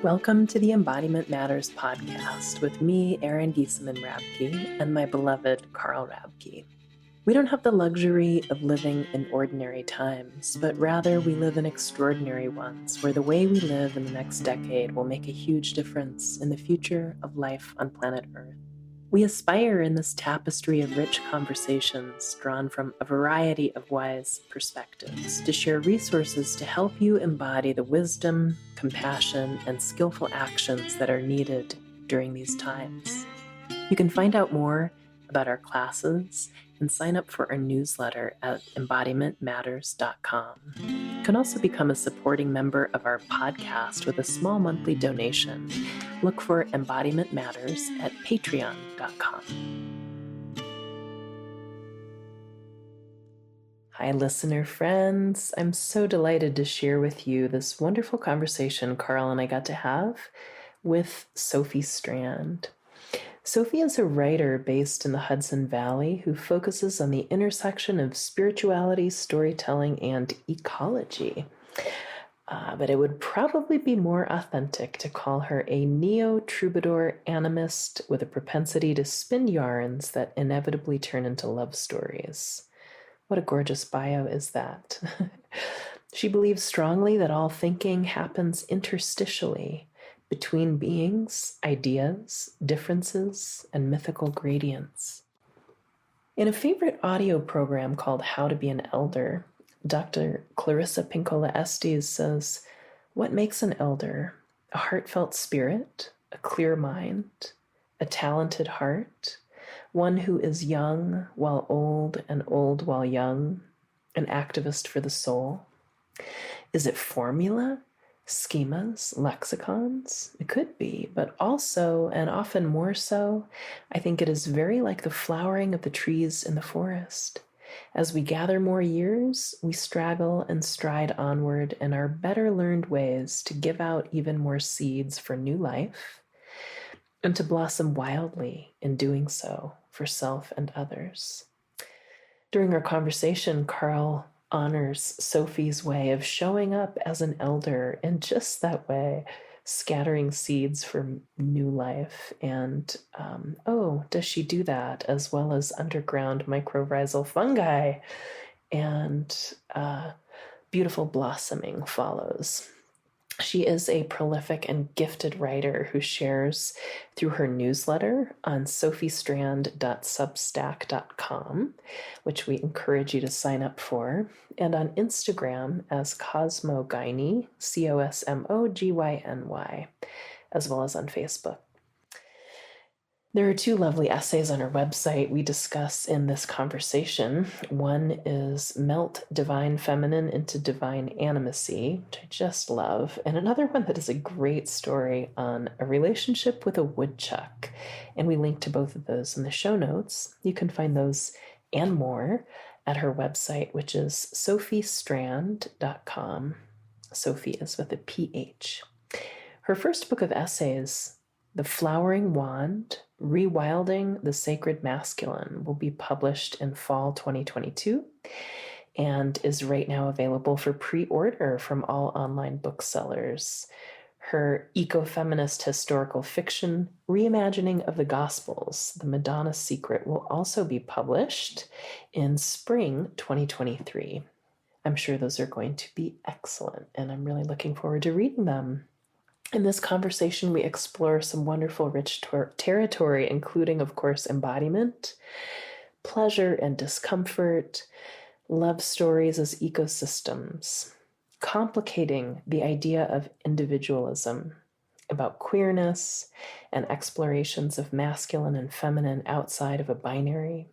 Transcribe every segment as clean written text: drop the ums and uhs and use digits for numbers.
Welcome to the Embodiment Matters podcast with me, Erin Giesemann-Rabke, and my beloved Carl Rabke. We don't have the luxury of living in ordinary times, but rather we live in extraordinary ones where the way we live in the next decade will make a huge difference in the future of life on planet Earth. We aspire in this tapestry of rich conversations drawn from a variety of wise perspectives to share resources to help you embody the wisdom, compassion, and skillful actions that are needed during these times. You can find out more about our classes and sign up for our newsletter at embodimentmatters.com. You can also become a supporting member of our podcast with a small monthly donation. Look for Embodiment Matters at patreon.com. Hi, listener friends. I'm so delighted to share with you this wonderful conversation Carl and I got to have with Sophie Strand. Sophie is a writer based in the Hudson Valley who focuses on the intersection of spirituality, storytelling, and ecology. But it would probably be more authentic to call her a neo-troubadour animist with a propensity to spin yarns that inevitably turn into love stories. What a gorgeous bio is that. She believes strongly that all thinking happens interstitially, between beings, ideas, differences, and mythical gradients. In a favorite audio program called How to Be an Elder, Dr. Clarissa Pinkola Estes says, "What makes an elder? A heartfelt spirit, a clear mind, a talented heart, one who is young while old and old while young, an activist for the soul. Is it formula? Schemas, lexicons? It could be, but also, and often more so, I think it is very like the flowering of the trees in the forest. As we gather more years, we straggle and stride onward in our better learned ways to give out even more seeds for new life and to blossom wildly in doing so for self and others." During our conversation, Carl honors Sophie's way of showing up as an elder in just that way, scattering seeds for new life. And, does she do that as well as underground mycorrhizal fungi? And beautiful blossoming follows. She is a prolific and gifted writer who shares through her newsletter on sophiestrand.substack.com, which we encourage you to sign up for, and on Instagram as Cosmogyny, Cosmogyny, as well as on Facebook. There are two lovely essays on our website we discuss in this conversation. One is Melt Divine Feminine into Divine Animacy, which I just love, and another one that is a great story on a relationship with a woodchuck. And we link to both of those in the show notes. You can find those and more at her website, which is sophiestrand.com. Sophie is with a PH. Her first book of essays, The Flowering Wand, Rewilding the Sacred Masculine, will be published in fall 2022 and is right now available for pre-order from all online booksellers. Her ecofeminist historical fiction, Reimagining of the Gospels, The Madonna Secret, will also be published in spring 2023. I'm sure those are going to be excellent, and I'm really looking forward to reading them. In this conversation, we explore some wonderful, rich territory, including, of course, embodiment, pleasure and discomfort, love stories as ecosystems, complicating the idea of individualism, about queerness and explorations of masculine and feminine outside of a binary,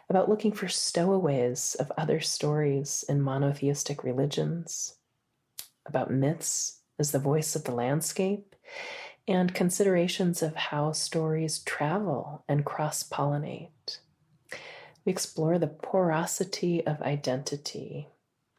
about looking for stowaways of other stories in monotheistic religions, about myths as the voice of the landscape, and considerations of how stories travel and cross-pollinate. We explore the porosity of identity.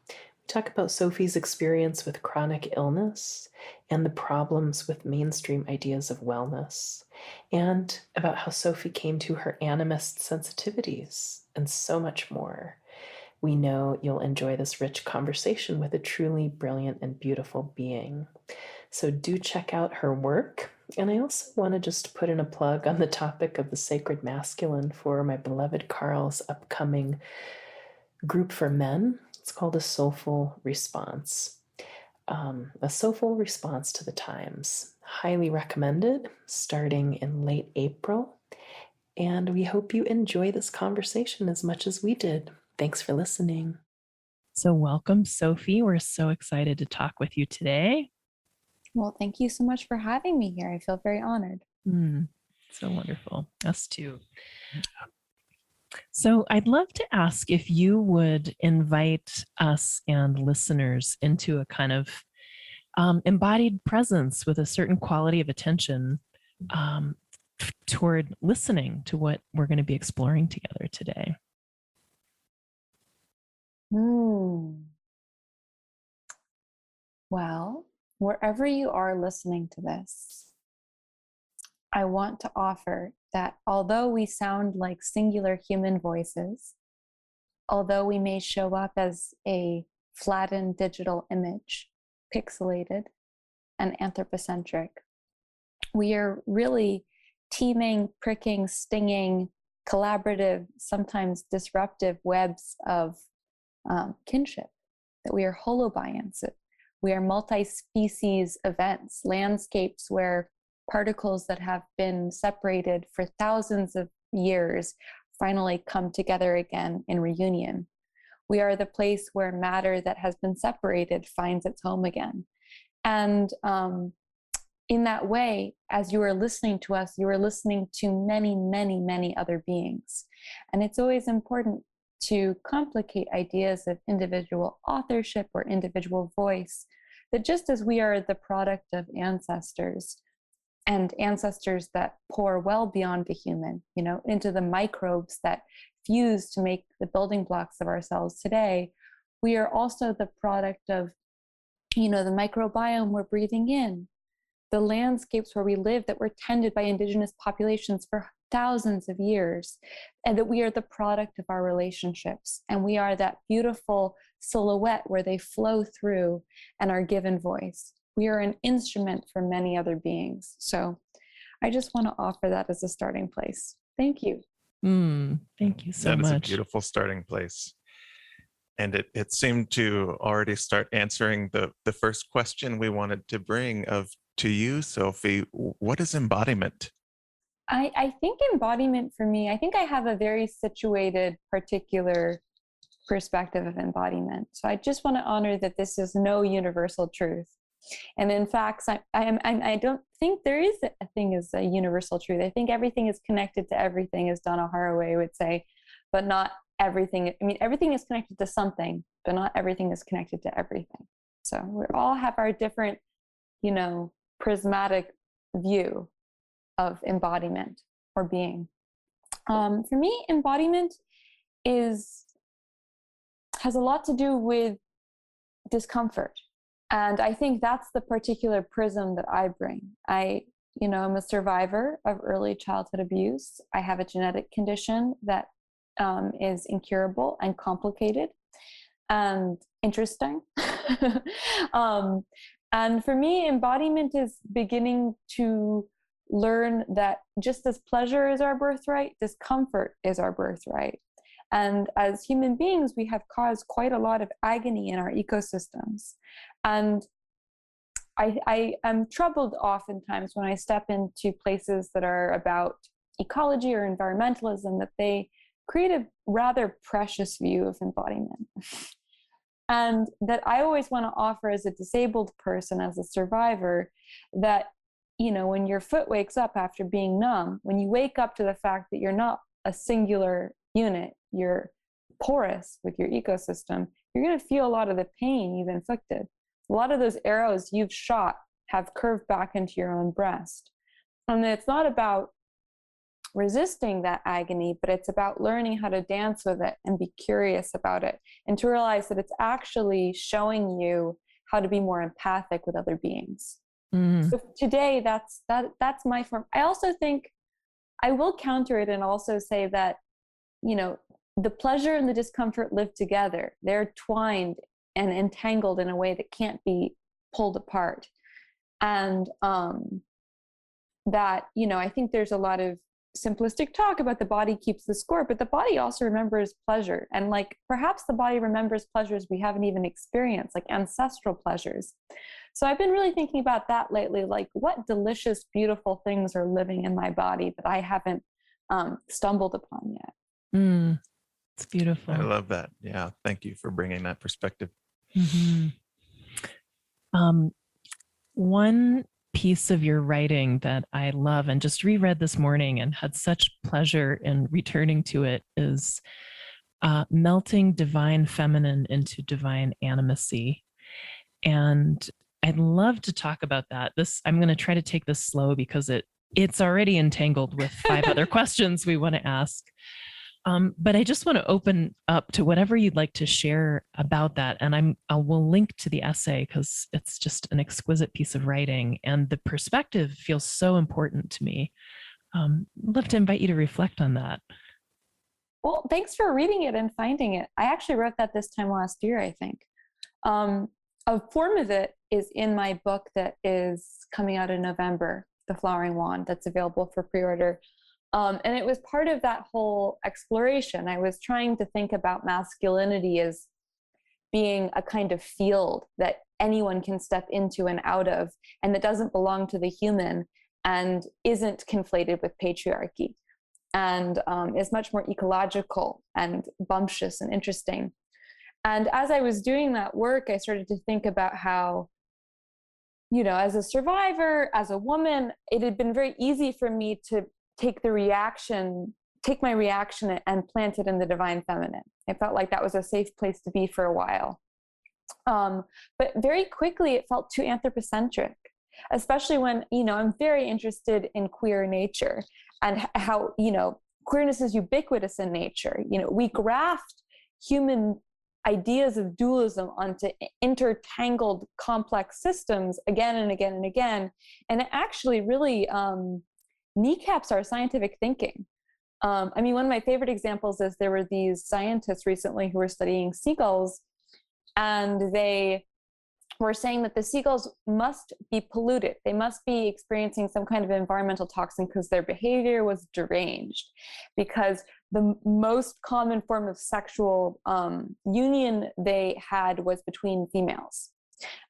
We talk about Sophie's experience with chronic illness and the problems with mainstream ideas of wellness, and about how Sophie came to her animist sensitivities, and so much more. We know you'll enjoy this rich conversation with a truly brilliant and beautiful being. So do check out her work. And I also want to just put in a plug on the topic of the sacred masculine for my beloved Carl's upcoming group for men. It's called A Soulful Response. A soulful response to the times. Highly recommended, starting in late April. And we hope you enjoy this conversation as much as we did. Thanks for listening. So welcome, Sophie. We're so excited to talk with you today. Well, thank you so much for having me here. I feel very honored. So wonderful. Us too. So I'd love to ask if you would invite us and listeners into a kind of embodied presence with a certain quality of attention toward listening to what we're going to be exploring together today. Well, wherever you are listening to this, I want to offer that although we sound like singular human voices, although we may show up as a flattened digital image, pixelated and anthropocentric, we are really teeming, pricking, stinging, collaborative, sometimes disruptive webs of kinship, that we are holobionts. We are multi-species events, landscapes where particles that have been separated for thousands of years finally come together again in reunion. We are the place where matter that has been separated finds its home again. And in that way, as you are listening to us, you are listening to many, many, many other beings. And it's always important to complicate ideas of individual authorship or individual voice, that just as we are the product of ancestors, and ancestors that pour well beyond the human, into the microbes that fuse to make the building blocks of ourselves today, we are also the product of, the microbiome we're breathing in, the landscapes where we live that were tended by indigenous populations for thousands of years, and that we are the product of our relationships. And we are that beautiful silhouette where they flow through and are given voice. We are an instrument for many other beings. So I just want to offer that as a starting place. Thank you. Thank you so much. That is a beautiful starting place. And it seemed to already start answering the first question we wanted to bring to you, Sophie. What is embodiment? I think embodiment for me, I think I have a very situated, particular perspective of embodiment. So I just want to honor that this is no universal truth. And in fact, I don't think there is a thing as a universal truth. I think everything is connected to everything, as Donna Haraway would say, but not everything. I mean, everything is connected to something, but not everything is connected to everything. So we all have our different, prismatic view of embodiment or being. For me, embodiment has a lot to do with discomfort. And I think that's the particular prism that I bring. I'm a survivor of early childhood abuse. I have a genetic condition that is incurable and complicated and interesting. And for me, embodiment is beginning to learn that just as pleasure is our birthright, discomfort is our birthright. And as human beings, we have caused quite a lot of agony in our ecosystems. And I am troubled oftentimes when I step into places that are about ecology or environmentalism, that they create a rather precious view of embodiment. And that I always want to offer as a disabled person, as a survivor, that, when your foot wakes up after being numb, when you wake up to the fact that you're not a singular unit, you're porous with your ecosystem, you're going to feel a lot of the pain you've inflicted. A lot of those arrows you've shot have curved back into your own breast. And it's not about resisting that agony, but it's about learning how to dance with it and be curious about it, and to realize that it's actually showing you how to be more empathic with other beings. So today, that's my form. I also think I will counter it and also say that, the pleasure and the discomfort live together. They're twined and entangled in a way that can't be pulled apart. And that, I think there's a lot of simplistic talk about the body keeps the score, but the body also remembers pleasure. And like, perhaps the body remembers pleasures we haven't even experienced, like ancestral pleasures. So I've been really thinking about that lately, like what delicious, beautiful things are living in my body that I haven't stumbled upon yet. It's beautiful. I love that. Yeah. Thank you for bringing that perspective. Mm-hmm. One piece of your writing that I love and just reread this morning and had such pleasure in returning to it is melting divine feminine into divine animacy. And I'd love to talk about that. I'm going to try to take this slow because it's already entangled with 5 other questions we want to ask. But I just want to open up to whatever you'd like to share about that. And I will link to the essay because it's just an exquisite piece of writing and the perspective feels so important to me. I'd love to invite you to reflect on that. Well, thanks for reading it and finding it. I actually wrote that this time last year, I think. A form of it is in my book that is coming out in November, The Flowering Wand, that's available for pre-order. And it was part of that whole exploration. I was trying to think about masculinity as being a kind of field that anyone can step into and out of, and that doesn't belong to the human and isn't conflated with patriarchy, and is much more ecological and bumptious and interesting. And as I was doing that work, I started to think about how, as a survivor, as a woman, it had been very easy for me to take my reaction and plant it in the divine feminine. It felt like that was a safe place to be for a while. But very quickly it felt too anthropocentric, especially when, I'm very interested in queer nature and how, queerness is ubiquitous in nature. We graft human ideas of dualism onto intertangled complex systems again and again and again. And it actually really, kneecaps our scientific thinking. One of my favorite examples is there were these scientists recently who were studying seagulls, and they were saying that the seagulls must be polluted. They must be experiencing some kind of environmental toxin because their behavior was deranged, because the most common form of sexual union they had was between females.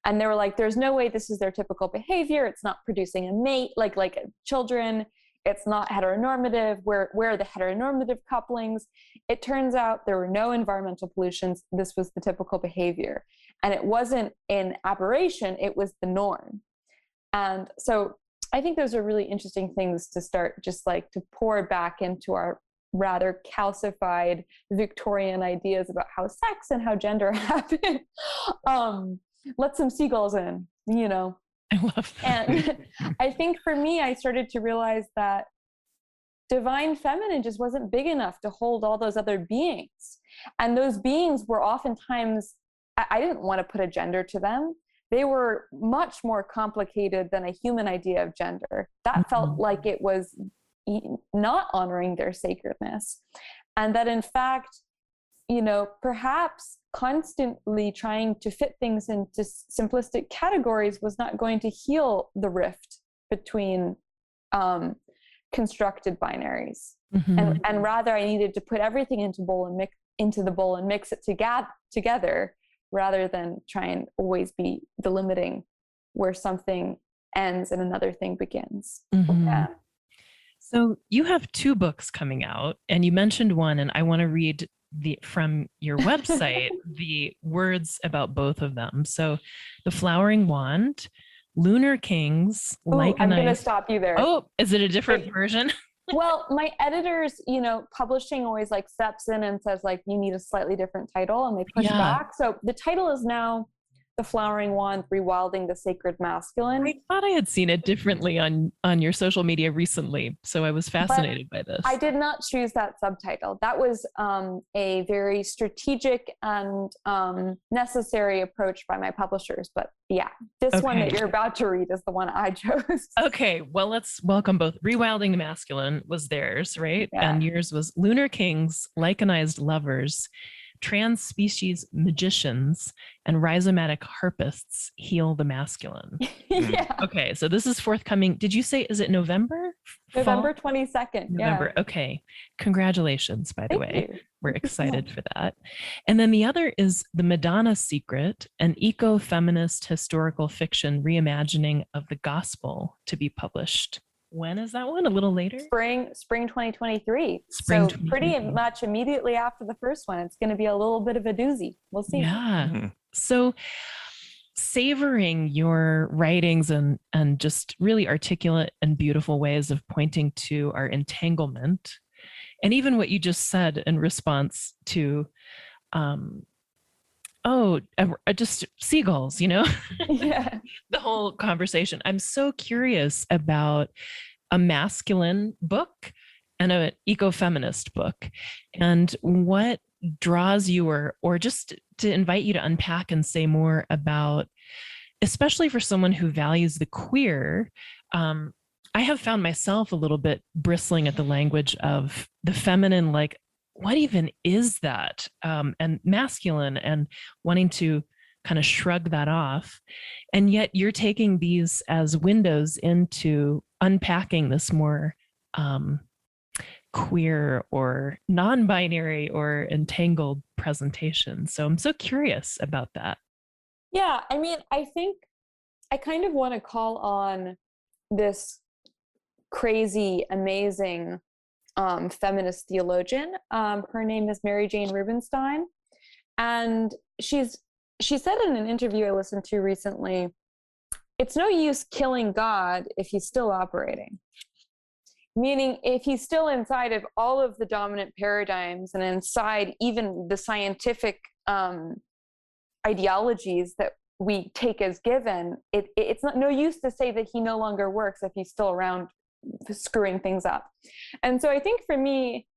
And they were like, there's no way this is their typical behavior. It's not producing a mate like children. It's not heteronormative. Where are the heteronormative couplings? It turns out there were no environmental pollutions. This was the typical behavior. And it wasn't an aberration, it was the norm. And so I think those are really interesting things to start just like to pour back into our rather calcified Victorian ideas about how sex and how gender happen. Let some seagulls in, I love that. And I think for me, I started to realize that divine feminine just wasn't big enough to hold all those other beings. And those beings were oftentimes, I didn't want to put a gender to them. They were much more complicated than a human idea of gender. That felt like it was not honoring their sacredness. And that in fact, perhaps constantly trying to fit things into simplistic categories was not going to heal the rift between constructed binaries. And rather I needed to put everything into the bowl and mix it together rather than try and always be delimiting where something ends and another thing begins. Yeah. So you have 2 books coming out, and you mentioned one, and I want to read from your website the words about both of them. So The Flowering Wand, Lunar Kings, I'm going to stop you there. Oh, is it a different version? Well, my editors, publishing always like steps in and says like, you need a slightly different title, and they push back. So the title is now the flowering wand, rewilding the sacred masculine. I thought I had seen it differently on your social media recently, so I was fascinated by this. I did not choose that subtitle. That was a very strategic and necessary approach by my publishers. But yeah, this one that you're about to read is the one I chose. Okay, well, let's welcome both. Rewilding the Masculine was theirs, right? Yeah. And yours was Lunar Kings, Lycanized Lovers, Trans-Species Magicians, and Rhizomatic Harpists Heal the Masculine. Yeah. Okay, so this is forthcoming. Did you say, is it November? November 22nd. November. Yeah. Okay. Congratulations, by the Thank way. you. We're excited for that. And then the other is The Madonna Secret, an eco-feminist historical fiction reimagining of the gospel, to be published. When is that one? A little later? Spring 2023. Spring so 2023. Pretty much immediately after the first one. It's going to be a little bit of a doozy. We'll see. Yeah. So savoring your writings and just really articulate and beautiful ways of pointing to our entanglement, and even what you just said in response to just seagulls, Yeah. the whole conversation. I'm so curious about a masculine book and an eco-feminist book, and what draws you, or just to invite you to unpack and say more about, especially for someone who values the queer. I have found myself a little bit bristling at the language of the feminine, like, what even is that? And masculine, and wanting to kind of shrug that off. And yet you're taking these as windows into unpacking this more queer or non-binary or entangled presentation. So I'm so curious about that. Yeah. I mean, I think I kind of want to call on this crazy, amazing feminist theologian. Her name is Mary Jane Rubenstein. And she said in an interview I listened to recently, it's no use killing God if he's still operating. Meaning, if he's still inside of all of the dominant paradigms and inside even the scientific ideologies that we take as given, it's no use to say that he no longer works if he's still around screwing things up. And so I think for me,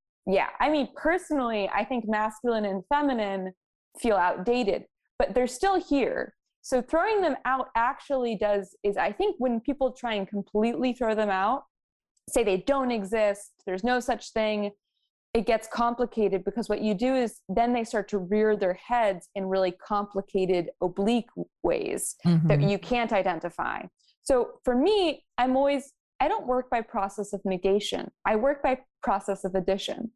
personally, I think masculine and feminine feel outdated, but they're still here. So throwing them out actually is I think when people try and completely throw them out, say they don't exist, there's no such thing, it gets complicated, because what you do is then they start to rear their heads in really complicated, oblique ways that you can't identify. So for me, I don't work by process of negation. I work by process of addition.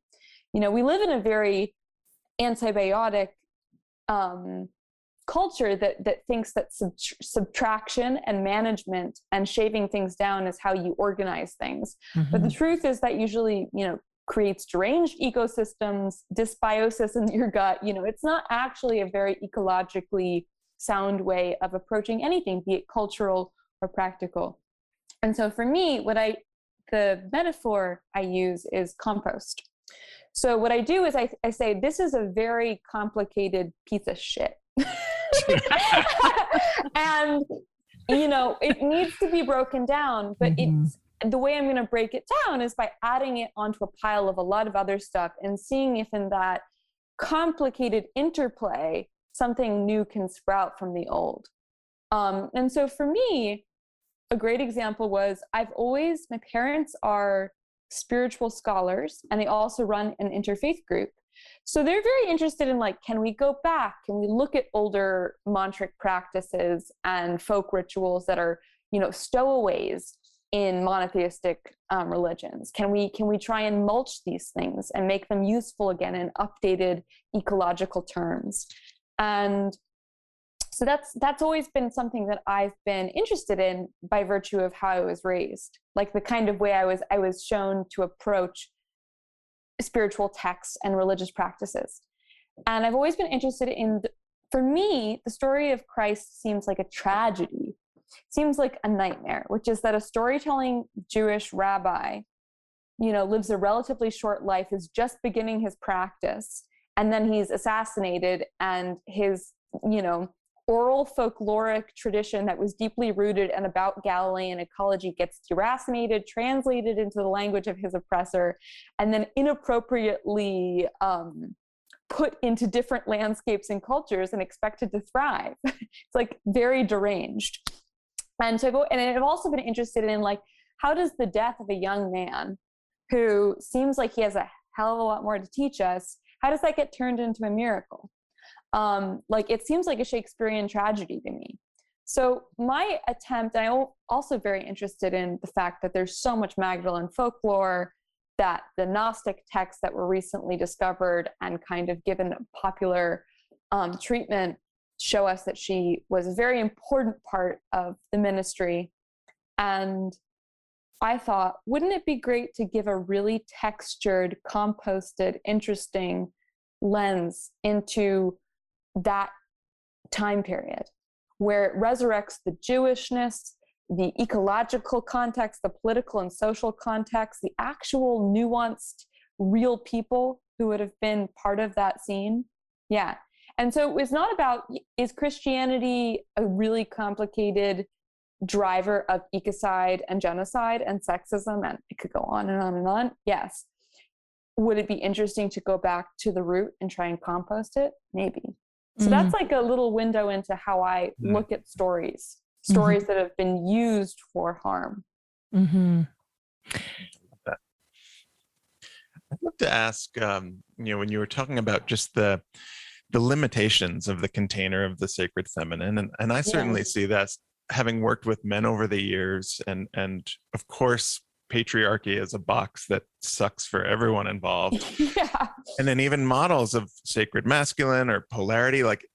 We live in a very antibiotic culture that thinks that subtraction and management and shaving things down is how you organize things. But the truth is that usually, creates deranged ecosystems, dysbiosis in your gut. It's not actually a very ecologically sound way of approaching anything, be it cultural or practical. And so for me, the metaphor I use is compost. So what I do is I say, this is a very complicated piece of shit. And, it needs to be broken down, but the way I'm going to break it down is by adding it onto a pile of a lot of other stuff and seeing if in that complicated interplay, something new can sprout from the old. And so for me, a great example was my parents are spiritual scholars, and they also run an interfaith group. So they're very interested in, can we go back? Can we look at older mantric practices and folk rituals that are, stowaways in monotheistic religions? Can we try and mulch these things and make them useful again in updated ecological terms? And so that's always been something that I've been interested in by virtue of how I was raised, like the kind of way I was shown to approach spiritual texts and religious practices. And I've always been interested in, for me, the story of Christ seems like a tragedy, seems like a nightmare, which is that a storytelling Jewish rabbi, lives a relatively short life, is just beginning his practice, and then he's assassinated, and his, oral folkloric tradition that was deeply rooted and about Galilean ecology gets deracinated, translated into the language of his oppressor, and then inappropriately put into different landscapes and cultures and expected to thrive. It's like very deranged. And I've also been interested in, like, how does the death of a young man who seems like he has a hell of a lot more to teach us, how does that get turned into a miracle? Like, it seems like a Shakespearean tragedy to me. So my attempt, I'm also very interested in the fact that there's so much Magdalene folklore, that the Gnostic texts that were recently discovered and kind of given popular treatment show us that she was a very important part of the ministry. And I thought, wouldn't it be great to give a really textured, composted, interesting lens into that time period, where it resurrects the Jewishness, the ecological context, the political and social context, the actual nuanced, real people who would have been part of that scene. Yeah. And so it was not about, is Christianity a really complicated driver of ecocide and genocide and sexism? And it could go on and on and on. Yes. Would it be interesting to go back to the root and try and compost it? Maybe. So that's like a little window into how I look at stories that have been used for harm. I'd love to ask, when you were talking about just the limitations of the container of the sacred feminine, and I certainly see that, having worked with men over the years, and of course, patriarchy is a box that sucks for everyone involved. Yeah. And then even models of sacred masculine or polarity, like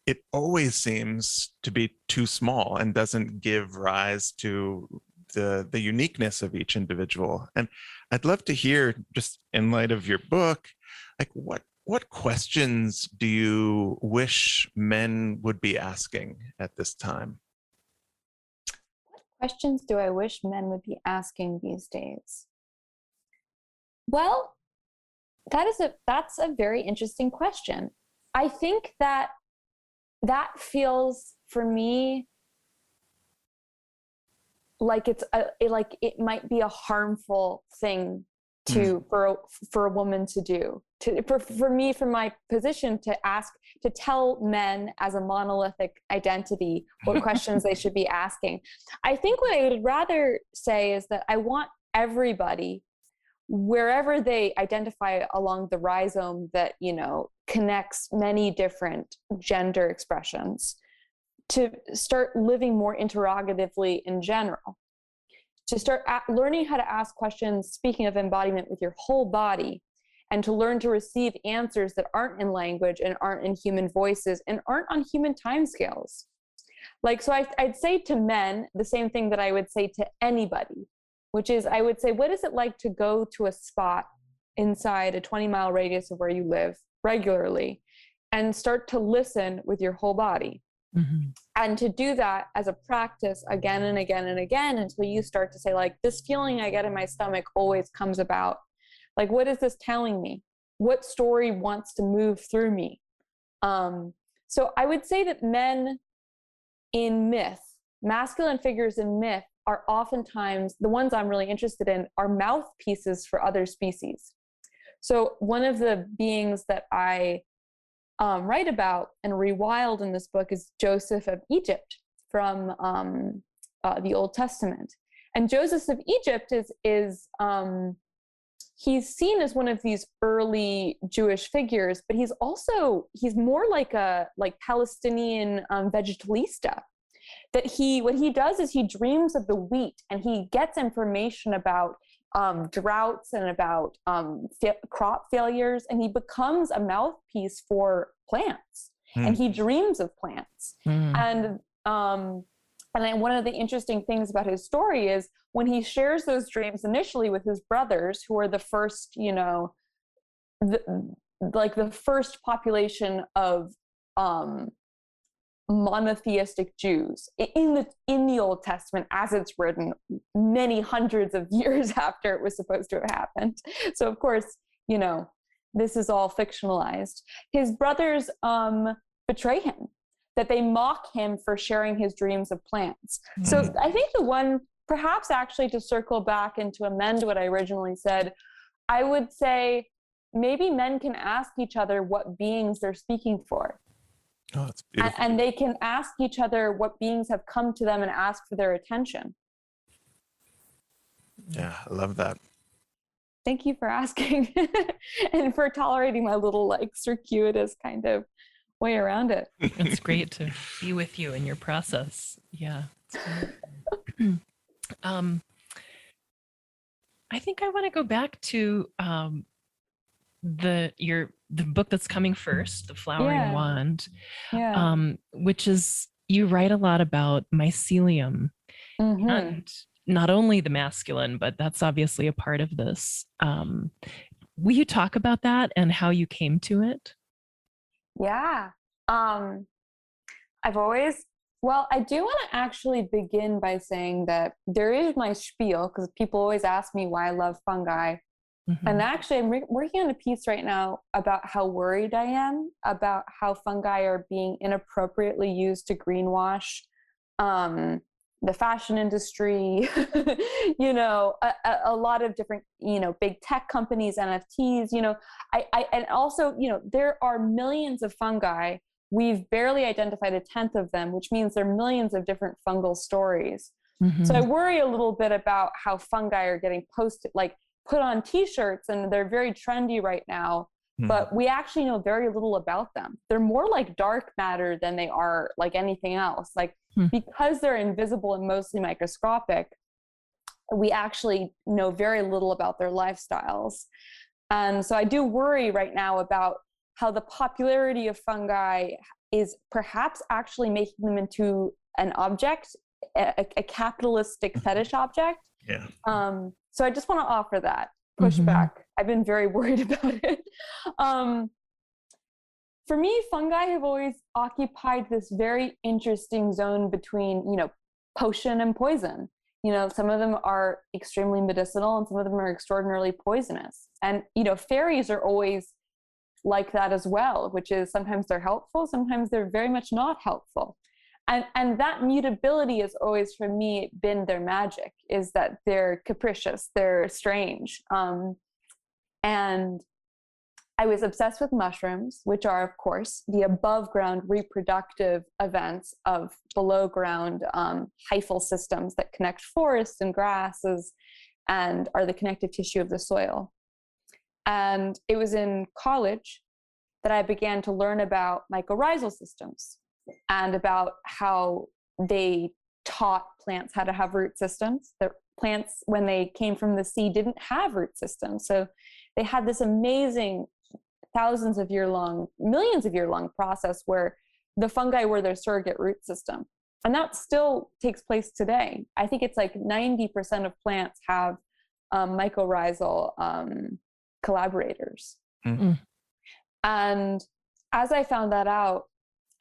it always seems to be too small and doesn't give rise to the uniqueness of each individual. And I'd love to hear, just in light of your book, like what questions do you wish men would be asking at this time? Questions do I wish men would be asking these days? Well, that's a very interesting question. I think that feels, for me, like it might be a harmful thing for a woman to do. For me, from my position, to tell men as a monolithic identity what questions they should be asking. I think what I would rather say is that I want everybody, wherever they identify along the rhizome that, connects many different gender expressions, to start living more interrogatively in general, to start learning how to ask questions, speaking of embodiment, with your whole body, and to learn to receive answers that aren't in language and aren't in human voices and aren't on human timescales. Like, so I'd say to men the same thing that I would say to anybody, which is, I would say, what is it like to go to a spot inside a 20-mile radius of where you live regularly and start to listen with your whole body? And to do that as a practice again and again and again until you start to say, like, this feeling I get in my stomach always comes about. Like, what is this telling me? What story wants to move through me? So I would say that men in myth, masculine figures in myth, are oftentimes, the ones I'm really interested in, are mouthpieces for other species. So one of the beings that I write about and rewild in this book is Joseph of Egypt from the Old Testament. And Joseph of Egypt is he's seen as one of these early Jewish figures, but he's more like a Palestinian vegetalista. That what he does is he dreams of the wheat, and he gets information about droughts and about crop failures, and he becomes a mouthpiece for plants, and he dreams of plants. And then one of the interesting things about his story is when he shares those dreams initially with his brothers, who are the first, the first population of monotheistic Jews in the Old Testament, as it's written many hundreds of years after it was supposed to have happened. So of course, this is all fictionalized. His brothers betray him. that they mock him for sharing his dreams of plants. So I think the one, perhaps actually to circle back and to amend what I originally said, I would say maybe men can ask each other what beings they're speaking for. Oh, that's beautiful. And they can ask each other what beings have come to them and ask for their attention. Yeah, I love that. Thank you for asking and for tolerating my little like circuitous kind of way around it. It's great to be with you in your process. Yeah. I think I want to go back to the book that's coming first, The Flowering Wand, which is, you write a lot about mycelium, and not only the masculine, but that's obviously a part of this. Will you talk about that and how you came to it? Yeah. I do want to actually begin by saying that there is my spiel, because people always ask me why I love fungi. And actually, I'm working on a piece right now about how worried I am about how fungi are being inappropriately used to greenwash the fashion industry, a lot of different, big tech companies, NFTs, and also, there are millions of fungi. We've barely identified 1/10 of them, which means there are millions of different fungal stories. So I worry a little bit about how fungi are getting put on t-shirts, and they're very trendy right now, but we actually know very little about them. They're more like dark matter than they are like anything else. Because they're invisible and mostly microscopic, we actually know very little about their lifestyles. And so I do worry right now about how the popularity of fungi is perhaps actually making them into an object, a capitalistic fetish object. Yeah. So I just want to offer that pushback. I've been very worried about it. For me, fungi have always occupied this very interesting zone between, potion and poison. Some of them are extremely medicinal and some of them are extraordinarily poisonous. And, fairies are always like that as well, which is sometimes they're helpful, sometimes they're very much not helpful. And that mutability has always, for me, been their magic, is that they're capricious, they're strange. And I was obsessed with mushrooms, which are, of course, the above ground reproductive events of below ground hyphal systems that connect forests and grasses and are the connective tissue of the soil. And it was in college that I began to learn about mycorrhizal systems and about how they taught plants how to have root systems. The plants, when they came from the sea, didn't have root systems. So they had this amazing millions of year long process where the fungi were their surrogate root system. And that still takes place today. I think it's like 90% of plants have mycorrhizal collaborators. And as I found that out,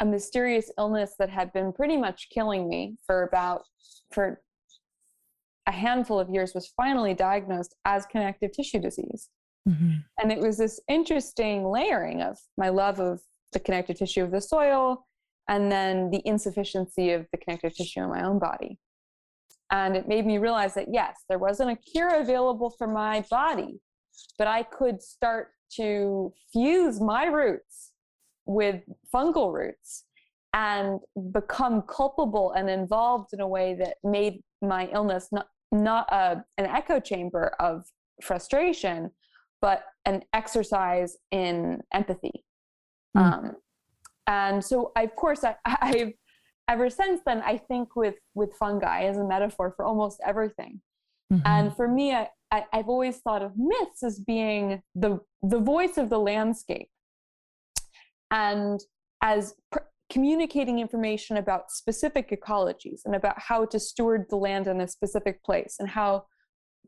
a mysterious illness that had been pretty much killing me for a handful of years was finally diagnosed as connective tissue disease. And it was this interesting layering of my love of the connective tissue of the soil and then the insufficiency of the connective tissue in my own body. And it made me realize that, yes, there wasn't a cure available for my body, but I could start to fuse my roots with fungal roots and become culpable and involved in a way that made my illness not an echo chamber of frustration, but an exercise in empathy. And so, I've ever since then, I think with fungi as a metaphor for almost everything. And for me, I've always thought of myths as being the voice of the landscape and as communicating information about specific ecologies and about how to steward the land in a specific place, and how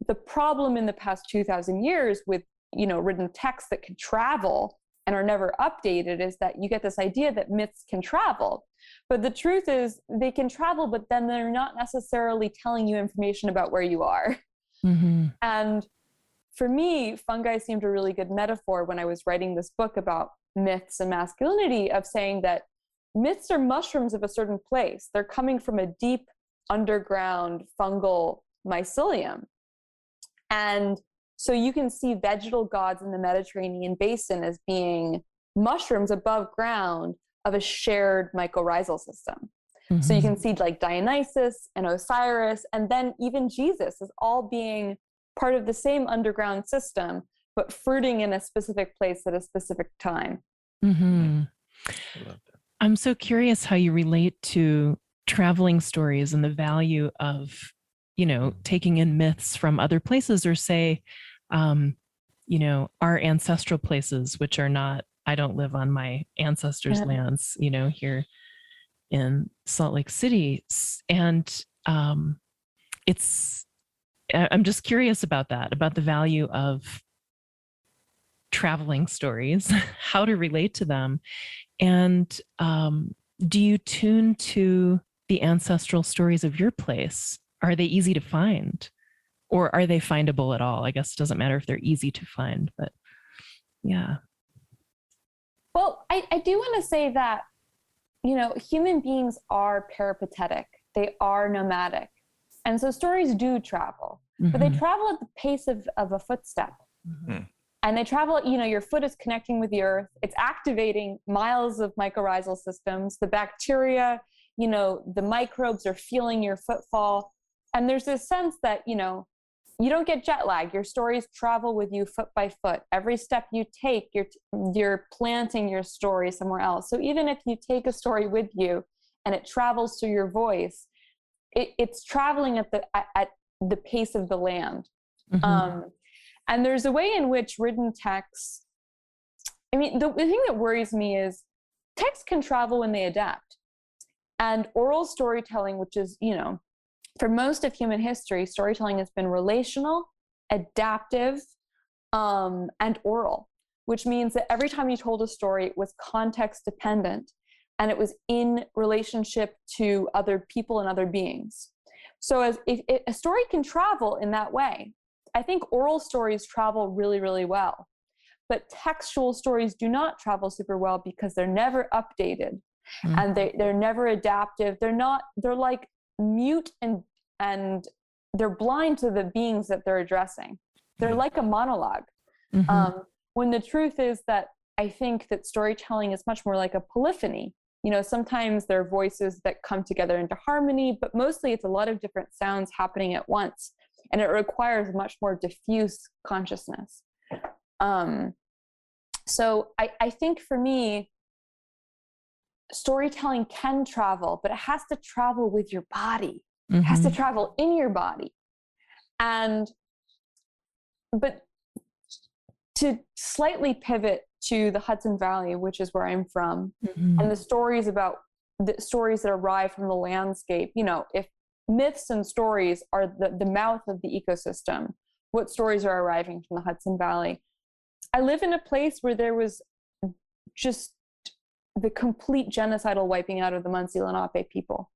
the problem in the past 2,000 years with written texts that can travel and are never updated is that you get this idea that myths can travel. But the truth is they can travel, but then they're not necessarily telling you information about where you are. And for me, fungi seemed a really good metaphor when I was writing this book about myths and masculinity, of saying that myths are mushrooms of a certain place. They're coming from a deep underground fungal mycelium. And so you can see vegetal gods in the Mediterranean basin as being mushrooms above ground of a shared mycorrhizal system. Mm-hmm. So you can see like Dionysus and Osiris, and then even Jesus is all being part of the same underground system, but fruiting in a specific place at a specific time. Mm-hmm. I love that. I'm so curious how you relate to traveling stories and the value of, you know, taking in myths from other places, or say, you know, our ancestral places, which are not, I don't live on my ancestors' lands, you know, here in Salt Lake City. And I'm just curious about that, about the value of traveling stories, how to relate to them. And do you tune to the ancestral stories of your place? Are they easy to find? Or are they findable at all? I guess it doesn't matter if they're easy to find, but yeah. Well, I do want to say that, you know, human beings are peripatetic. They are nomadic. And so stories do travel, but they travel at the pace of a footstep. Mm-hmm. And they travel, you know, your foot is connecting with the earth. It's activating miles of mycorrhizal systems. The bacteria, you know, the microbes are feeling your footfall. And there's this sense that, you know, you don't get jet lag. Your stories travel with you foot by foot. Every step you take, you're planting your story somewhere else. So even if you take a story with you and it travels through your voice, it's traveling at the pace of the land. Mm-hmm. And there's a way in which written texts, I mean, the thing that worries me is texts can travel when they adapt. And oral storytelling, which is, you know, for most of human history, storytelling has been relational, adaptive, and oral, which means that every time you told a story, it was context dependent, and it was in relationship to other people and other beings. So if a story can travel in that way, I think oral stories travel really, really well. But textual stories do not travel super well because they're never updated, and they're never adaptive. They're like mute and they're blind to the beings that they're addressing. They're like a monologue. When the truth is that I think that storytelling is much more like a polyphony. You know, sometimes there are voices that come together into harmony, but mostly it's a lot of different sounds happening at once. And it requires much more diffuse consciousness. So I think for me, storytelling can travel, but it has to travel with your body. It has to travel in your body. But to slightly pivot to the Hudson Valley, which is where I'm from, and the stories that arrive from the landscape, you know, if myths and stories are the mouth of the ecosystem, what stories are arriving from the Hudson Valley? I live in a place where there was just the complete genocidal wiping out of the Mycelium people.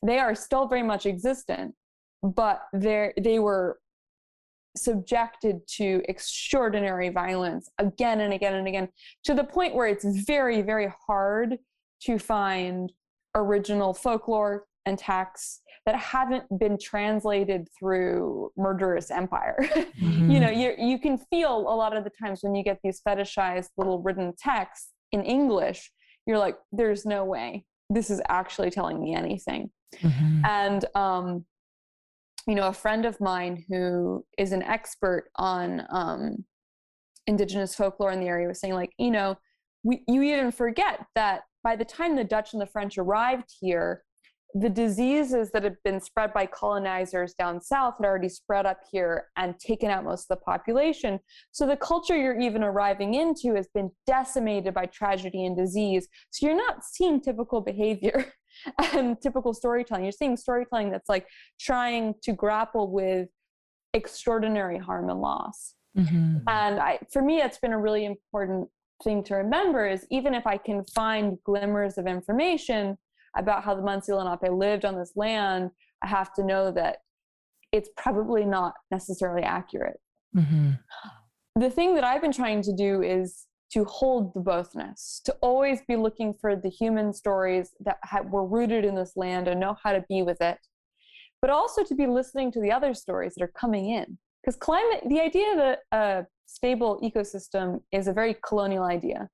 They are still very much existent, but they were subjected to extraordinary violence again and again and again, to the point where it's very, very hard to find original folklore and texts that haven't been translated through murderous empire. You know, you can feel a lot of the times when you get these fetishized little written texts in English, you're like, there's no way this is actually telling me anything. And you know, a friend of mine who is an expert on indigenous folklore in the area was saying, like, you know, you even forget that by the time the Dutch and the French arrived here, the diseases that had been spread by colonizers down south had already spread up here and taken out most of the population. So the culture you're even arriving into has been decimated by tragedy and disease. So you're not seeing typical behavior and typical storytelling. You're seeing storytelling that's like trying to grapple with extraordinary harm and loss. And for me, it's been a really important thing to remember is even if I can find glimmers of information about how the Mycelium lived on this land, I have to know that it's probably not necessarily accurate. The thing that I've been trying to do is to hold the bothness, to always be looking for the human stories that were rooted in this land and know how to be with it, but also to be listening to the other stories that are coming in. Because climate, the idea that a stable ecosystem is a very colonial idea.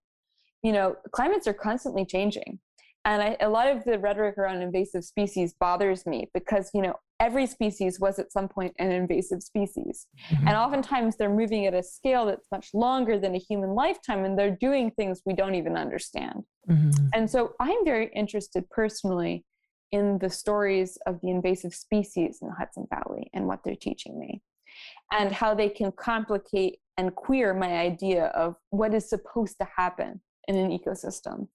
You know, climates are constantly changing. And a lot of the rhetoric around invasive species bothers me because, you know, every species was at some point an invasive species. Mm-hmm. And oftentimes they're moving at a scale that's much longer than a human lifetime, and they're doing things we don't even understand. Mm-hmm. And so I'm very interested personally in the stories of the invasive species in the Hudson Valley and what they're teaching me, and how they can complicate and queer my idea of what is supposed to happen in an ecosystem.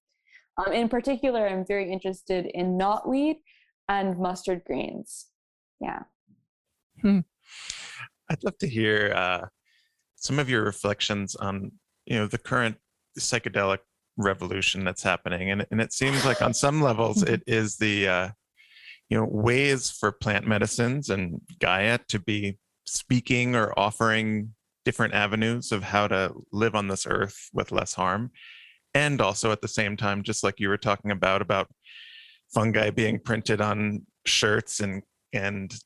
In particular, I'm very interested in knotweed and mustard greens. Yeah. I'd love to hear some of your reflections on, you know, the current psychedelic revolution that's happening. And it seems like on some levels, it is the, you know, ways for plant medicines and Gaia to be speaking or offering different avenues of how to live on this earth with less harm. And also at the same time, just like you were talking about fungi being printed on shirts and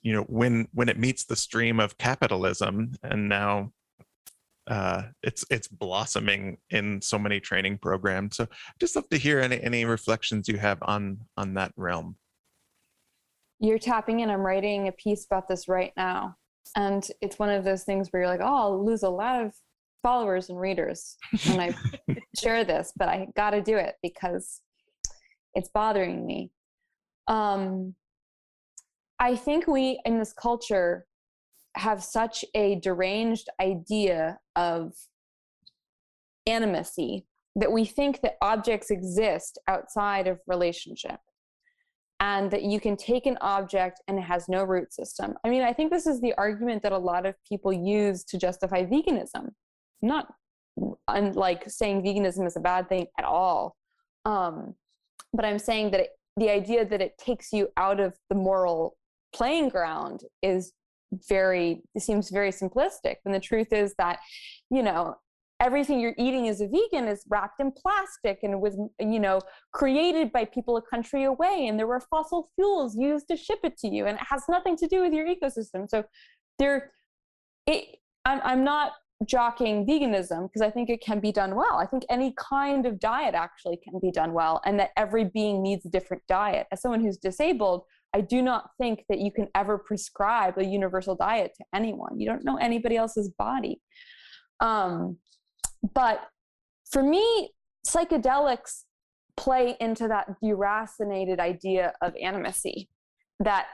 you know, when it meets the stream of capitalism, and now it's blossoming in so many training programs. So just love to hear any reflections you have on that realm. You're tapping in. I'm writing a piece about this right now. And it's one of those things where you're like, oh, I'll lose a lot of followers and readers when I share this, but I got to do it because it's bothering me. I think we in this culture have such a deranged idea of animacy that we think that objects exist outside of relationship, and that you can take an object and it has no root system. I mean, I think this is the argument that a lot of people use to justify veganism. Not unlike saying veganism is a bad thing at all. But I'm saying that the idea that it takes you out of the moral playing ground seems very simplistic. And the truth is that, you know, everything you're eating as a vegan is wrapped in plastic and was, you know, created by people a country away. And there were fossil fuels used to ship it to you. And it has nothing to do with your ecosystem. So I'm not jockeying veganism because I think it can be done well. I think any kind of diet actually can be done well, and that every being needs a different diet. As someone who's disabled, I do not think that you can ever prescribe a universal diet to anyone. You don't know anybody else's body. But for me, psychedelics play into that deracinated idea of animacy that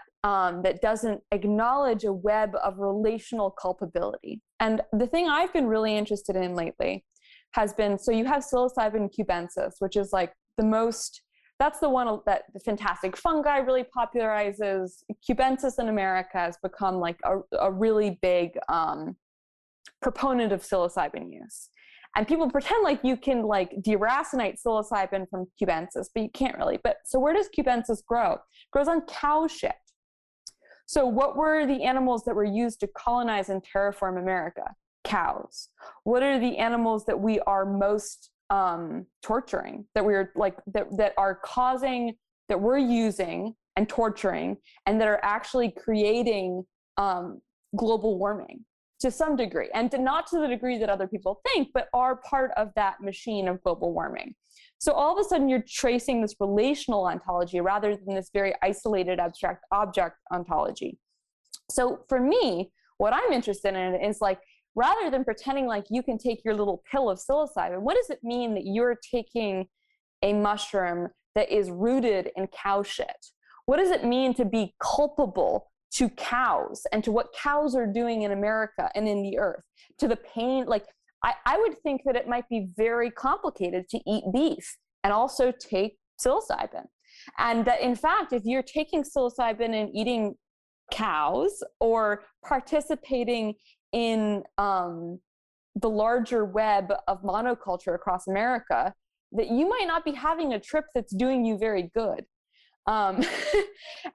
doesn't acknowledge a web of relational culpability. And the thing I've been really interested in lately has been, so you have psilocybin cubensis, which is like that's the one that the fantastic fungi really popularizes. Cubensis in America has become like a really big proponent of psilocybin use. And people pretend like you can like deracinate psilocybin from cubensis, but you can't really. But so where does cubensis grow? It grows on cow shit. So what were the animals that were used to colonize and terraform America? Cows. What are the animals that we are most torturing, that we're like, that are causing, that we're using and torturing, and that are actually creating global warming to some degree, and not to the degree that other people think, but are part of that machine of global warming. So all of a sudden you're tracing this relational ontology rather than this very isolated abstract object ontology. So for me, what I'm interested in is like, rather than pretending like you can take your little pill of psilocybin, what does it mean that you're taking a mushroom that is rooted in cow shit? What does it mean to be culpable to cows and to what cows are doing in America and in the earth, to the pain? Like, I would think that it might be very complicated to eat beef and also take psilocybin. And that in fact, if you're taking psilocybin and eating cows or participating in the larger web of monoculture across America, that you might not be having a trip that's doing you very good. And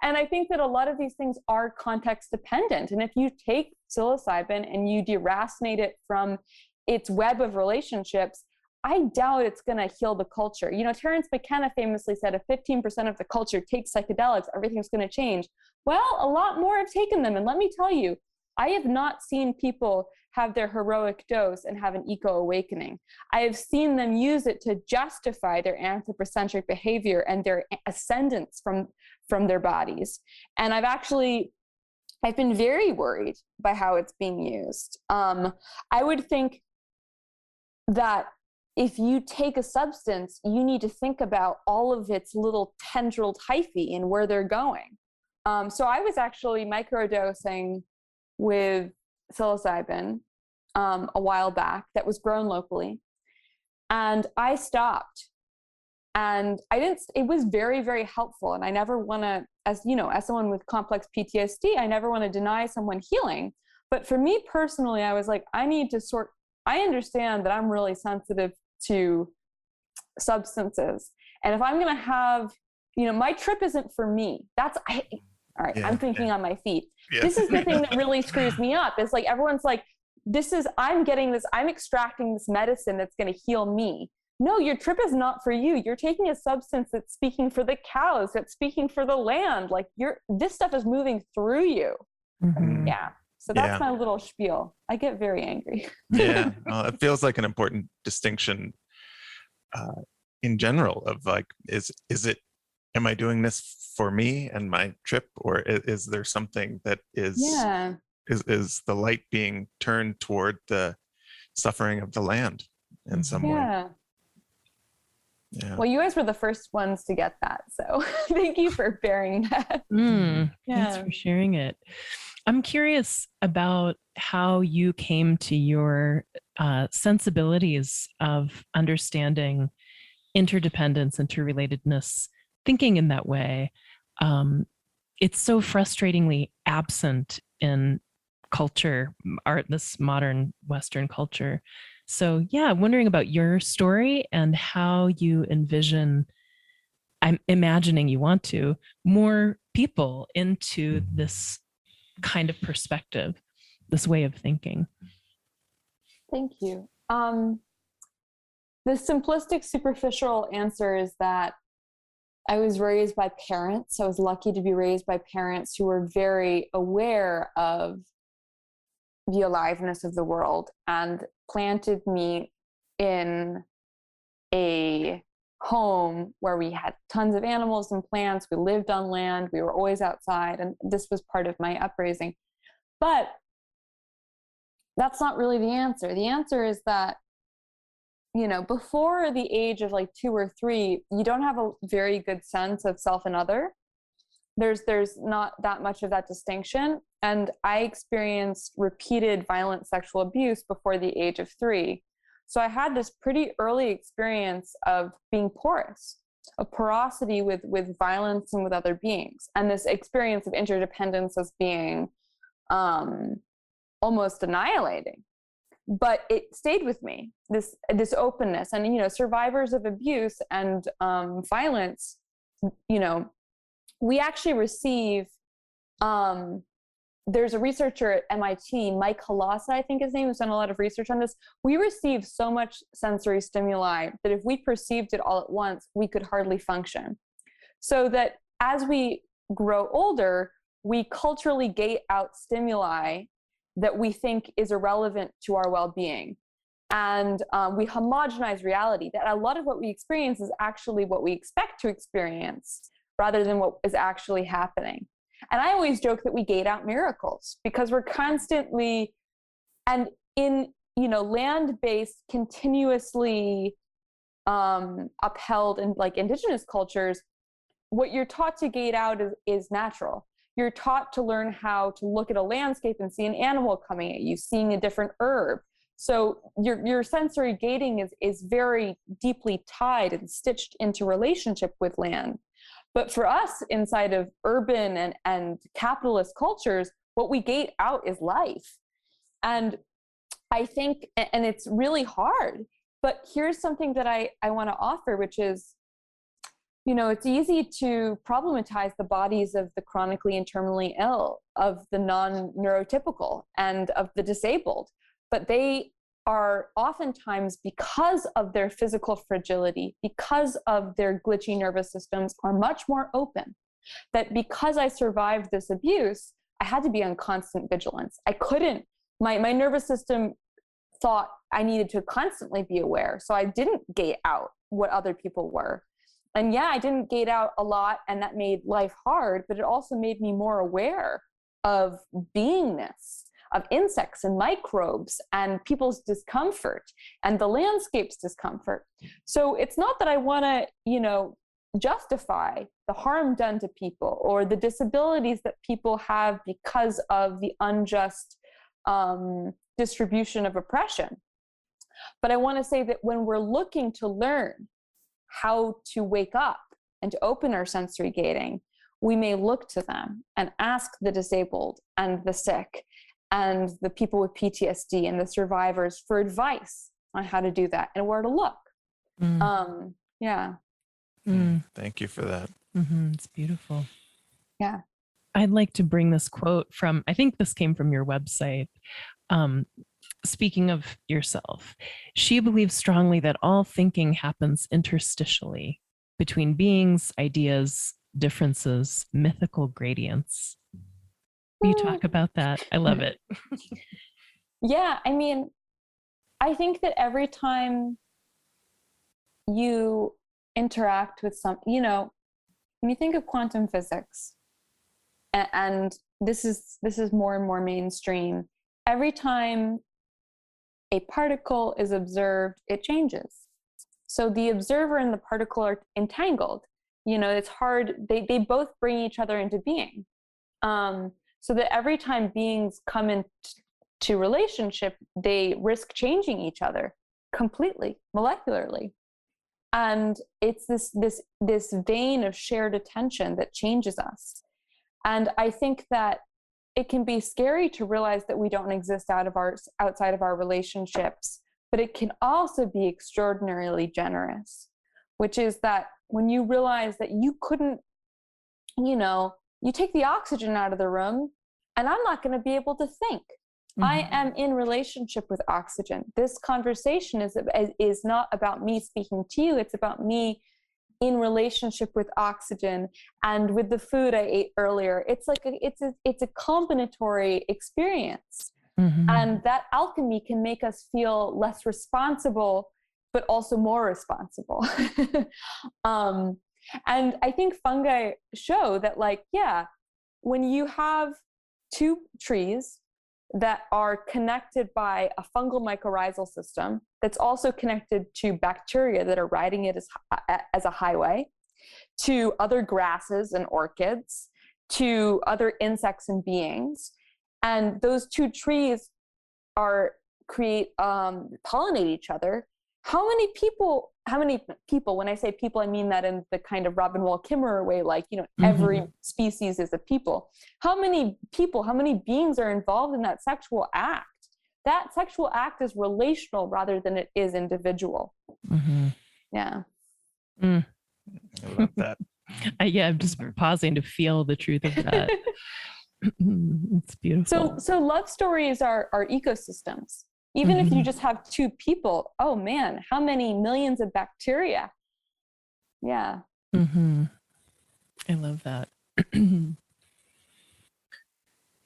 I think that a lot of these things are context dependent. And if you take psilocybin and you deracinate it from its web of relationships, I doubt it's going to heal the culture. Terence McKenna famously said, if 15% of the culture takes psychedelics, everything's going to change. Well, a lot more have taken them. And let me tell you, I have not seen people have their heroic dose and have an eco-awakening. I have seen them use it to justify their anthropocentric behavior and their ascendance from their bodies. And I've been very worried by how it's being used. I would think that if you take a substance, you need to think about all of its little tendrilled hyphae and where they're going. So I was actually microdosing with psilocybin a while back that was grown locally. And I stopped. And it was very, very helpful. And I never want to, as someone with complex PTSD, I never want to deny someone healing. But for me personally, I was like, I understand that I'm really sensitive to substances. And if I'm going to have, my trip isn't for me. All right, yeah, I'm thinking on my feet. Yeah. This is the thing that really screws me up. It's like, everyone's like, I'm extracting this medicine that's going to heal me. No, your trip is not for you. You're taking a substance that's speaking for the cows, that's speaking for the land. Like this stuff is moving through you. Mm-hmm. Yeah. So that's my little spiel. I get very angry. Yeah. It feels like an important distinction in general of like, am I doing this for me and my trip, or is there something that is the light being turned toward the suffering of the land in some way? Yeah. Well, you guys were the first ones to get that, so thank you for bearing that. Thanks for sharing it. I'm curious about how you came to your sensibilities of understanding interdependence, interrelatedness, thinking in that way. It's so frustratingly absent in culture, this modern Western culture. So yeah, I'm wondering about your story and how you envision, I'm imagining you want to, more people into this kind of perspective, this way of thinking. Thank you. The simplistic, superficial answer is that I was raised by parents. I was lucky to be raised by parents who were very aware of the aliveness of the world and planted me in a home where we had tons of animals and plants. We lived on land. We were always outside. And this was part of my upraising. But that's not really the answer. The answer is that, before the age of like 2 or 3, you don't have a very good sense of self and other. There's not that much of that distinction. And I experienced repeated violent sexual abuse before the age of 3. So I had this pretty early experience of being porous, of porosity with violence and with other beings. And this experience of interdependence as being almost annihilating. But it stayed with me, this openness. And, survivors of abuse and violence, we actually receive, there's a researcher at MIT, Mycelium, I think his name, who's done a lot of research on this. We receive so much sensory stimuli that if we perceived it all at once, we could hardly function. So that as we grow older, we culturally gate out stimuli that we think is irrelevant to our well-being. And we homogenize reality, that a lot of what we experience is actually what we expect to experience rather than what is actually happening. And I always joke that we gate out miracles because we're constantly, and in, land-based, continuously upheld in like indigenous cultures, what you're taught to gate out is natural. You're taught to learn how to look at a landscape and see an animal coming at you, seeing a different herb. So your sensory gating is very deeply tied and stitched into relationship with land. But for us inside of urban and capitalist cultures, what we gate out is life. And I think, and it's really hard, but here's something that I want to offer, which is, it's easy to problematize the bodies of the chronically and terminally ill, of the non-neurotypical, and of the disabled. But they are oftentimes, because of their physical fragility, because of their glitchy nervous systems, are much more open. That because I survived this abuse, I had to be on constant vigilance. I couldn't, my nervous system thought I needed to constantly be aware. So I didn't gate out what other people were. And yeah, I didn't gate out a lot, and that made life hard, but it also made me more aware of beingness, of insects and microbes and people's discomfort and the landscape's discomfort. So it's not that I want to, justify the harm done to people or the disabilities that people have because of the unjust distribution of oppression. But I want to say that when we're looking to learn how to wake up and to open our sensory gating, we may look to them and ask the disabled and the sick and the people with PTSD and the survivors for advice on how to do that and where to look. Yeah. Thank you for that. It's beautiful. Yeah. I'd like to bring this quote from, I think this came from your website. Speaking of yourself, she believes strongly that all thinking happens interstitially between beings, ideas, differences, mythical gradients. Will you talk about that? I love it. Yeah, I mean, I think that every time you interact with when you think of quantum physics, and this is more and more mainstream, every time a particle is observed, it changes. So the observer and the particle are entangled. It's hard. They both bring each other into being. So that every time beings come into relationship, they risk changing each other completely, molecularly. And it's this vein of shared attention that changes us. And I think that it can be scary to realize that we don't exist outside of our relationships, but it can also be extraordinarily generous, which is that when you realize that you couldn't, you take the oxygen out of the room and I'm not going to be able to think. I am in relationship with oxygen. This conversation is not about me speaking to you. It's about me in relationship with oxygen and with the food I ate earlier. It's like it's a combinatory experience. And that alchemy can make us feel less responsible, but also more responsible. And I think fungi show that, when you have two trees that are connected by a fungal mycorrhizal system that's also connected to bacteria that are riding it as a highway, to other grasses and orchids, to other insects and beings, and those two trees pollinate each other. How many people, when I say people, I mean that in the kind of Robin Wall Kimmerer way, every species is a people. How many beings are involved in that sexual act? That sexual act is relational rather than it is individual. Yeah. I love that. I'm just pausing to feel the truth of that. It's beautiful. So love stories are ecosystems. Even if you just have two people, oh man, how many millions of bacteria? Yeah. I love that.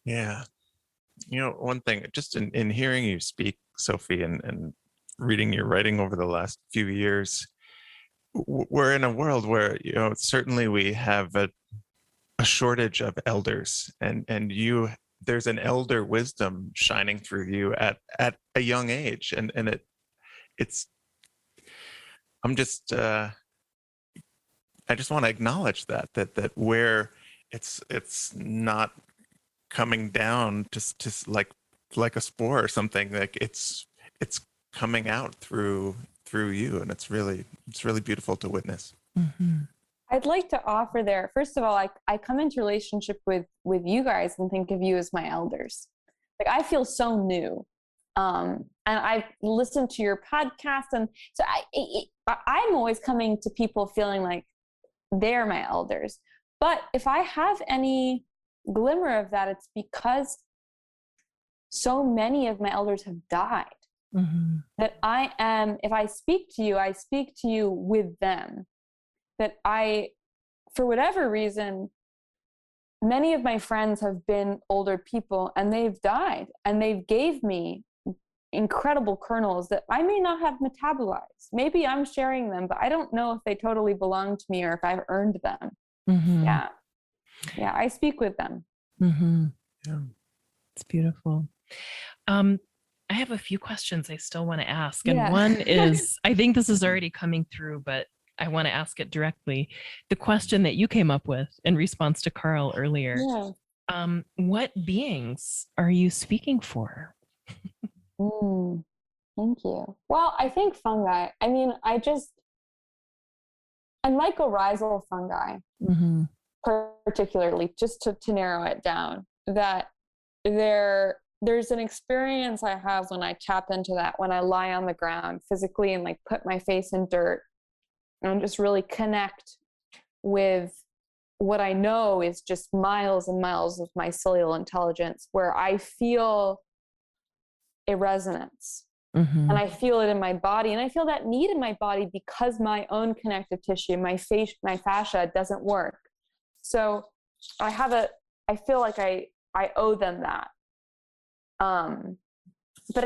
Yeah. One thing, just in hearing you speak, Sophie, and reading your writing over the last few years, we're in a world where, certainly we have a shortage of elders, and there's an elder wisdom shining through you at a young age. And it's, I just want to acknowledge that where it's not coming down just like a spore or something, like it's coming out through you. And it's really beautiful to witness. I'd like to offer there, first of all, I come into relationship with you guys and think of you as my elders. I feel so new. And I've listened to your podcast. And so I'm always coming to people feeling like they're my elders. But if I have any glimmer of that, it's because so many of my elders have died. That I am, if I speak to you with them. That for whatever reason, many of my friends have been older people and they've died and they've gave me incredible kernels that I may not have metabolized. Maybe I'm sharing them, but I don't know if they totally belong to me or if I've earned them. Yeah. I speak with them. Yeah, it's beautiful. I have a few questions I still want to ask. And one is, I think this is already coming through, but I want to ask it directly. The question that you came up with in response to Carl earlier. What beings are you speaking for? Thank you. Well, I think fungi. I mean, and mycorrhizal fungi, particularly, just to narrow it down, that there's an experience I have when I tap into that, when I lie on the ground physically and like put my face in dirt and just really connect with what I know is just miles and miles of mycelial intelligence, where I feel a resonance. And I feel it in my body, and I feel that need in my body because my own connective tissue, my fascia doesn't work. So I feel like I owe them that. But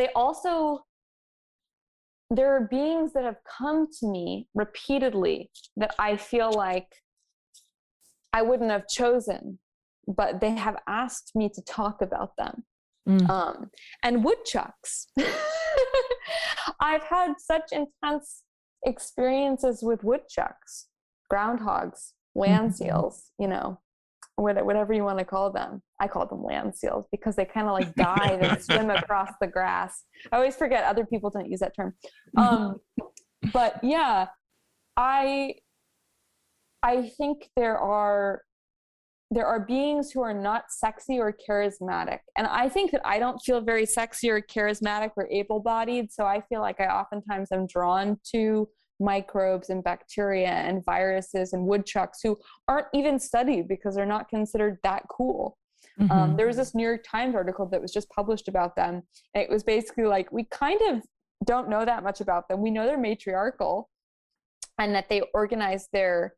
there are beings that have come to me repeatedly that I feel like I wouldn't have chosen, but they have asked me to talk about them. And woodchucks. I've had such intense experiences with woodchucks, groundhogs, land seals, whatever you want to call them. I call them land seals because they kind of like dive and swim across the grass. I always forget other people don't use that term. But yeah, I think there are beings who are not sexy or charismatic. And I think that I don't feel very sexy or charismatic or able-bodied. So I feel like I oftentimes am drawn to microbes and bacteria and viruses and woodchucks who aren't even studied because they're not considered that cool. There was this New York Times article that was just published about them. And it was basically like, we kind of don't know that much about them. We know they're matriarchal and that they organize their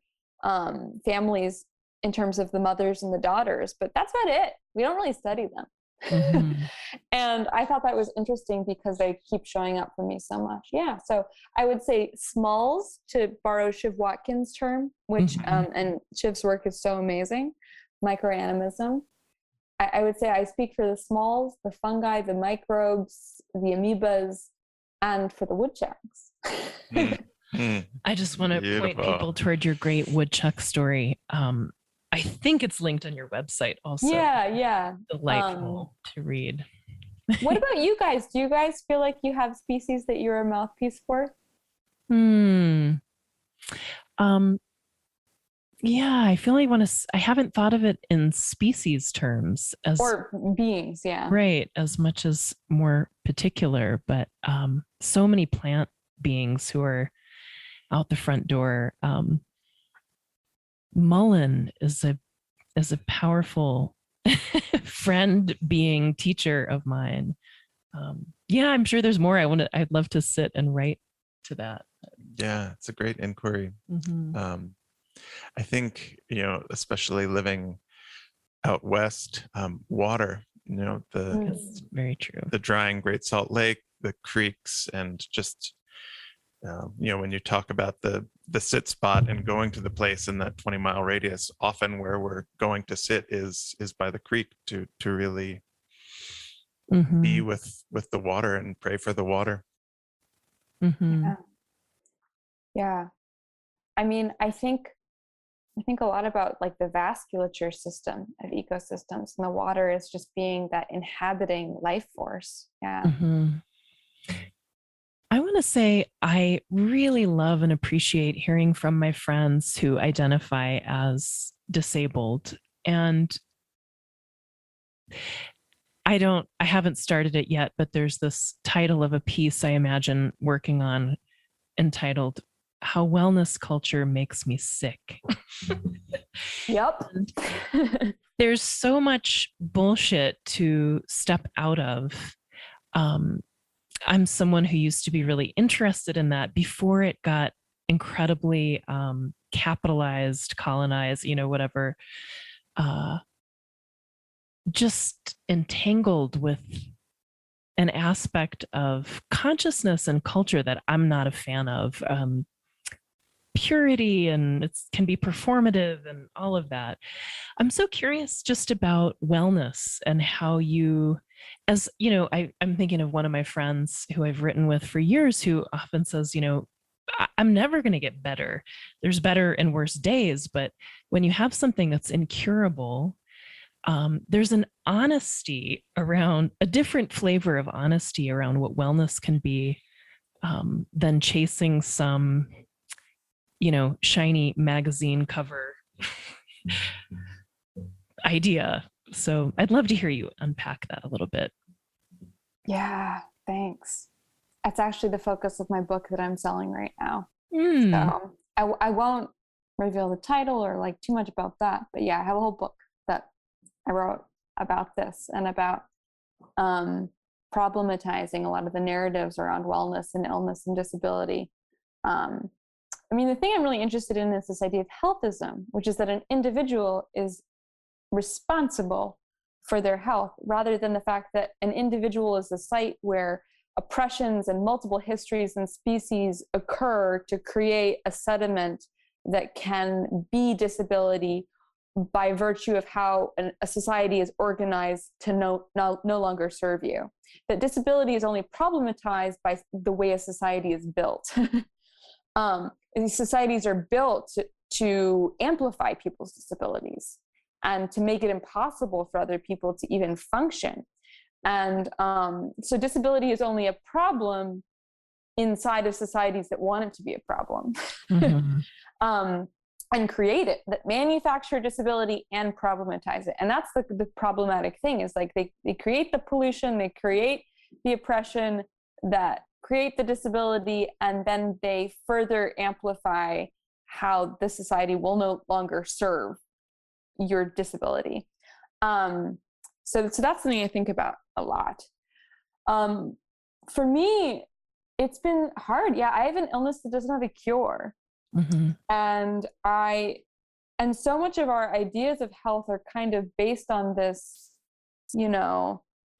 families in terms of the mothers and the daughters, but that's about it. We don't really study them. And I thought that was interesting because they keep showing up for me so much. Yeah. So I would say smalls, to borrow Shiv Watkins' term, which, and Shiv's work is so amazing, microanimism. I would say I speak for the smalls, the fungi, the microbes, the amoebas, and for the woodchucks. I just want to point people toward your great woodchuck story. I think it's linked on your website also. Yeah. Delightful to read. What about you guys? Do you guys feel like you have species that you're a mouthpiece for? Yeah, I feel like I haven't thought of it in species terms or beings, yeah. Right, as much as more particular, but so many plant beings who are out the front door. Mullen is a powerful friend, being, teacher of mine. Yeah, I'm sure there's more. I'd love to sit and write to that. Yeah, it's a great inquiry. I think, especially living out west, water, That's very true. The drying Great Salt Lake, the creeks, and just when you talk about the sit spot and going to the place in that 20-mile radius, often where we're going to sit is by the creek to really be with the water and pray for the water. Yeah. I mean, I think a lot about like the vasculature system of ecosystems, and the water is just being that inhabiting life force. Yeah. I want to say I really love and appreciate hearing from my friends who identify as disabled. And I haven't started it yet, but there's this title of a piece I imagine working on entitled "How Wellness Culture Makes Me Sick." Yep. There's so much bullshit to step out of. I'm someone who used to be really interested in that before it got incredibly capitalized, colonized, whatever, just entangled with an aspect of consciousness and culture that I'm not a fan of. Purity, and it can be performative and all of that. I'm so curious just about wellness and how you, as you know, I'm thinking of one of my friends who I've written with for years who often says, I'm never going to get better. There's better and worse days, but when you have something that's incurable, there's an honesty around, a different flavor of honesty around what wellness can be, than chasing some, shiny magazine cover idea. So I'd love to hear you unpack that a little bit. Yeah, thanks. That's actually the focus of my book that I'm selling right now. So I won't reveal the title or like too much about that, but yeah, I have a whole book that I wrote about this and about problematizing a lot of the narratives around wellness and illness and disability. I mean, the thing I'm really interested in is this idea of healthism, which is that an individual is responsible for their health, rather than the fact that an individual is a site where oppressions and multiple histories and species occur to create a sediment that can be disability by virtue of how a society is organized to no longer serve you. That disability is only problematized by the way a society is built. These societies are built to amplify people's disabilities and to make it impossible for other people to even function. And so disability is only a problem inside of societies that want it to be a problem. And create it, that manufacture disability and problematize it. And that's the problematic thing, is like they create the pollution, they create the oppression that create the disability, and then they further amplify how the society will no longer serve your disability. So that's something I think about a lot. For me, it's been hard. Yeah, I have an illness that doesn't have a cure. And so much of our ideas of health are kind of based on this,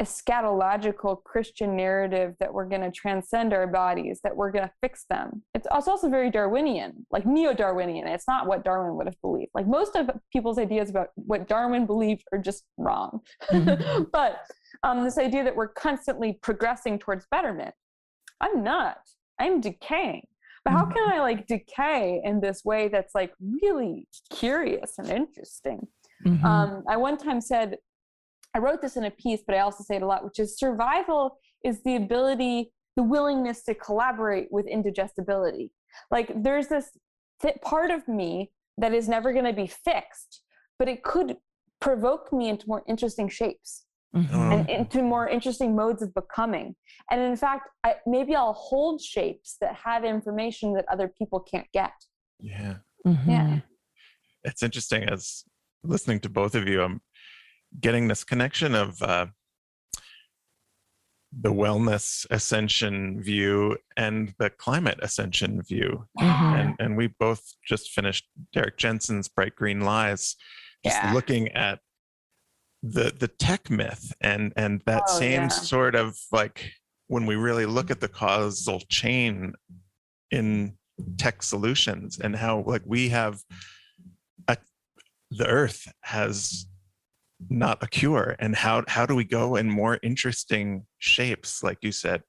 eschatological Christian narrative that we're going to transcend our bodies, that we're going to fix them. It's also very Darwinian, like neo-Darwinian. It's not what Darwin would have believed. Like most of people's ideas about what Darwin believed are just wrong. But this idea that we're constantly progressing towards betterment, I'm not. I'm decaying. But how can I decay in this way that's really curious and interesting? I one time said, I wrote this in a piece, but I also say it a lot, which is survival is the willingness to collaborate with indigestibility. There's this part of me that is never going to be fixed, but it could provoke me into more interesting shapes. And into more interesting modes of becoming. And in fact, maybe I'll hold shapes that have information that other people can't get. Yeah. Yeah. It's interesting, as listening to both of you, I'm getting this connection of the wellness ascension view and the climate ascension view. And we both just finished Derek Jensen's Bright Green Lies, just looking at the tech myth and that sort of when we really look at the causal chain in tech solutions, and how we have the earth has not a cure, and how do we go in more interesting shapes, like you said,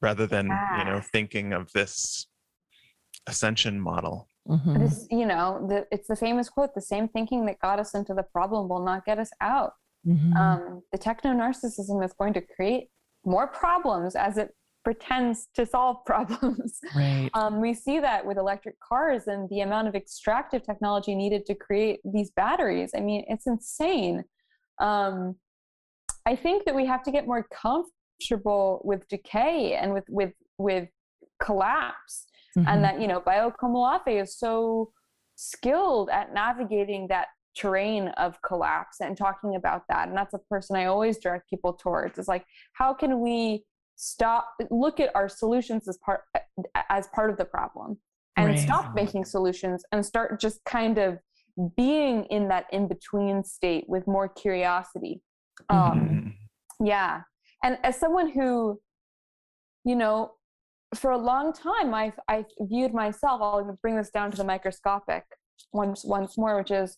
rather than thinking of this ascension model. This, it's the famous quote, the same thinking that got us into the problem will not get us out. The techno-narcissism is going to create more problems as it pretends to solve problems. Right. We see that with electric cars and the amount of extractive technology needed to create these batteries. I mean, it's insane. I think that we have to get more comfortable with decay and with collapse. And that, Bayo Komolafe is so skilled at navigating that terrain of collapse and talking about that. And that's a person I always direct people towards, is how can we look at our solutions as part of the problem, and Right. stop making solutions and start just kind of being in that in-between state with more curiosity. Yeah. And as someone who, for a long time, I've viewed myself, I'll bring this down to the microscopic once more, which is,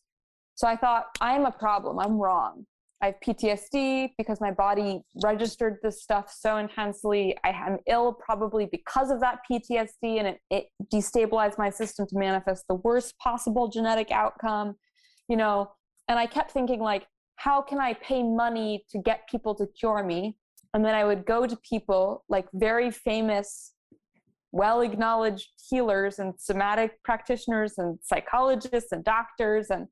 so I thought, I'm a problem, I'm wrong. I have PTSD because my body registered this stuff so intensely. I am ill probably because of that PTSD, and it destabilized my system to manifest the worst possible genetic outcome, and I kept thinking, like, how can I pay money to get people to cure me? And then I would go to people like very famous, well-acknowledged healers and somatic practitioners and psychologists and doctors and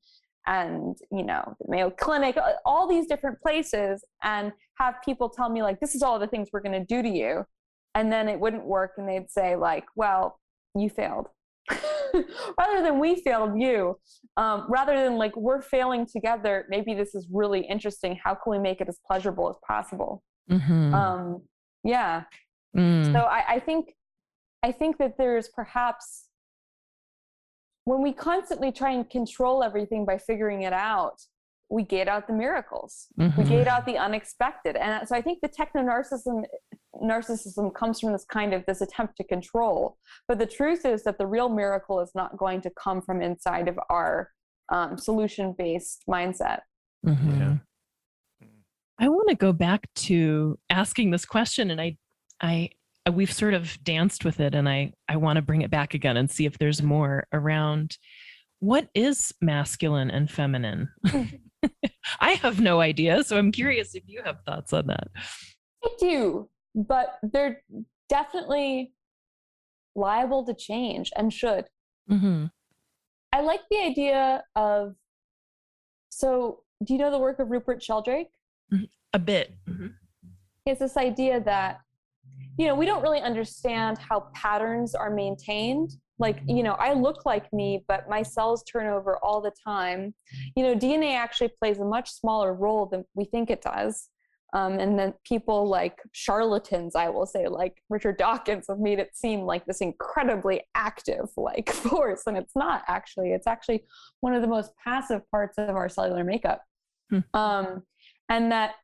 the Mayo Clinic, all these different places, and have people tell me, like, this is all the things we're going to do to you. And then it wouldn't work. And they'd say, like, well, you failed. Rather than we failed you, rather than like, we're failing together. Maybe this is really interesting. How can we make it as pleasurable as possible? Yeah. So I think that there's perhaps, when we constantly try and control everything by figuring it out, we gate out the miracles. We gate out the unexpected. And so I think the narcissism comes from this attempt to control. But the truth is that the real miracle is not going to come from inside of our solution-based mindset. Yeah. I want to go back to asking this question, and we've sort of danced with it, and I want to bring it back again and see if there's more around what is masculine and feminine. I have no idea, so I'm curious if you have thoughts on that. I do, but they're definitely liable to change and should. I like the idea of, so do you know the work of Rupert Sheldrake? A bit. It's this idea that, we don't really understand how patterns are maintained. Like, I look like me, but my cells turn over all the time. DNA actually plays a much smaller role than we think it does. And then people like charlatans, I will say, like Richard Dawkins, have made it seem like this incredibly active like force. And it's not actually. It's actually one of the most passive parts of our cellular makeup. And that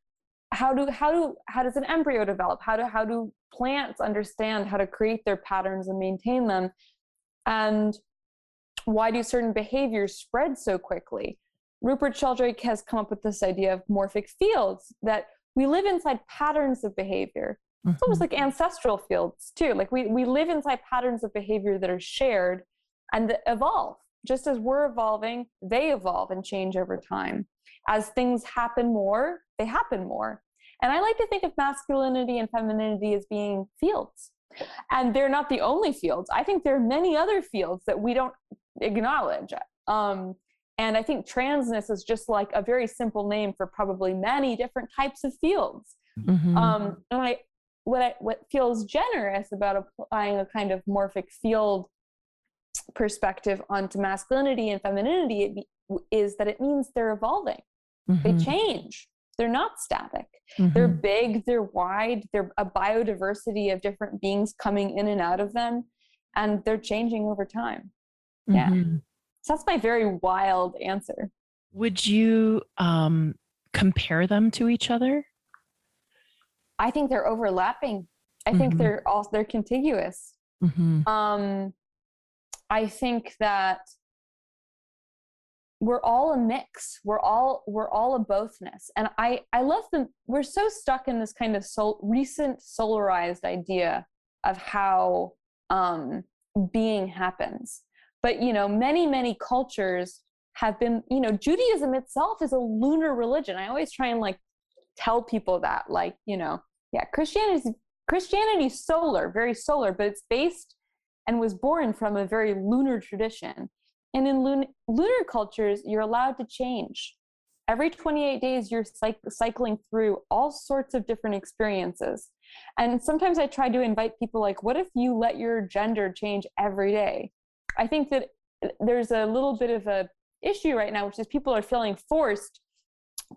how does an embryo develop? How do plants understand how to create their patterns and maintain them? And why do certain behaviors spread so quickly? Rupert Sheldrake has come up with this idea of morphic fields, that we live inside patterns of behavior. It's almost like ancestral fields too. Like we live inside patterns of behavior that are shared and that evolve. Just as we're evolving, they evolve and change over time. As things happen more, they happen more. And I like to think of masculinity and femininity as being fields. And they're not the only fields. I think there are many other fields that we don't acknowledge. And I think transness is just like a very simple name for probably many different types of fields. And what feels generous about applying a kind of morphic field perspective onto masculinity and femininity is that it means they're evolving. They change. They're not static. They're big, they're wide, they're a biodiversity of different beings coming in and out of them, and they're changing over time. Yeah. So that's my very wild answer. Would you compare them to each other? I think they're overlapping. I think they're contiguous. I think that we're all a mix. We're all a bothness. And I love them. We're so stuck in this kind of recent solarized idea of how being happens. But, many, many cultures have been, Judaism itself is a lunar religion. I always try and tell people that, Christianity's solar, very solar, but it's based and was born from a very lunar tradition. And in lunar cultures, you're allowed to change. Every 28 days, you're cycling through all sorts of different experiences. And sometimes I try to invite people, what if you let your gender change every day? I think that there's a little bit of a issue right now, which is people are feeling forced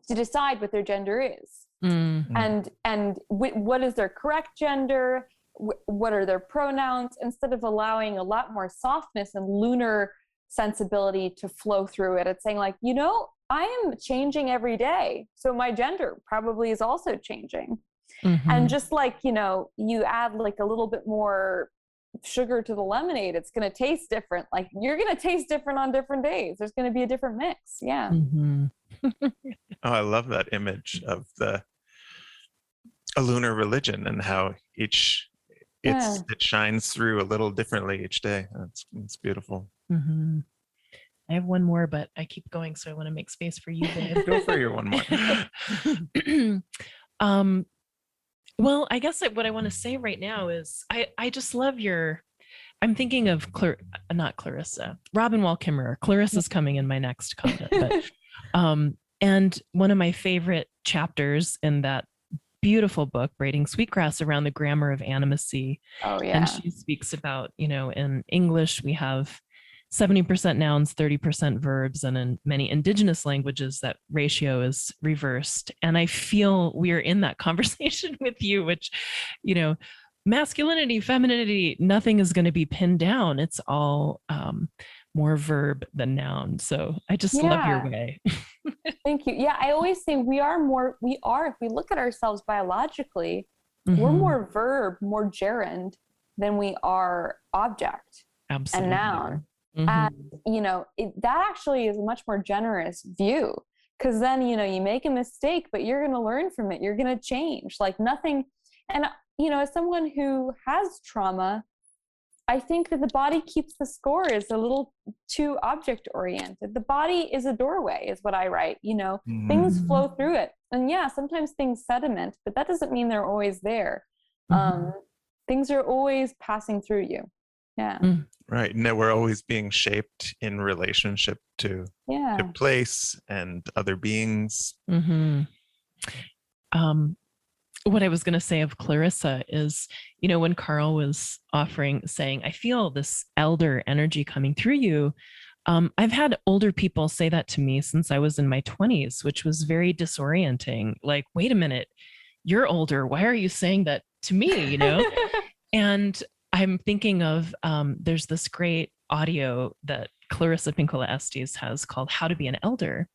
to decide what their gender is. and what is their correct gender, what are their pronouns, instead of allowing a lot more softness and lunar sensibility to flow through it. It's saying like, I am changing every day, so my gender probably is also changing. And just like, you add like a little bit more sugar to the lemonade, it's going to taste different. Like you're going to taste different on different days. There's going to be a different mix. Yeah. Oh, I love that image of a lunar religion and how it shines through a little differently each day. It's beautiful. I have one more, but I keep going, so I want to make space for you, babe. Go for your one more. Well, I guess what I want to say right now is I just love I'm thinking of not Clarissa, Robin Wall Kimmerer. Clarissa's coming in my next comment, but and one of my favorite chapters in that beautiful book, Braiding Sweetgrass, around the grammar of animacy. Oh yeah. And she speaks about, in English we have 70% nouns, 30% verbs, and in many indigenous languages that ratio is reversed. And I feel we are in that conversation with you, which, masculinity, femininity, nothing is going to be pinned down. It's all more verb than noun. So I just love your way. Thank you. Yeah, I always say if we look at ourselves biologically, we're more verb, more gerund than we are object. Absolutely. And noun. And, that actually is a much more generous view, because then, you make a mistake, but you're going to learn from it. You're going to change, like nothing. And, as someone who has trauma, I think that the body keeps the score is a little too object oriented. The body is a doorway is what I write, things flow through it. And yeah, sometimes things sediment, but that doesn't mean they're always there. Things are always passing through you. Yeah. Right. And that we're always being shaped in relationship to place and other beings. What I was going to say of Clarissa is, when Carl was saying, I feel this elder energy coming through you. I've had older people say that to me since I was in my 20s, which was very disorienting. Like, wait a minute, you're older. Why are you saying that to me? And I'm thinking of, there's this great audio that Clarissa Pinkola Estes has called How to Be an Elder.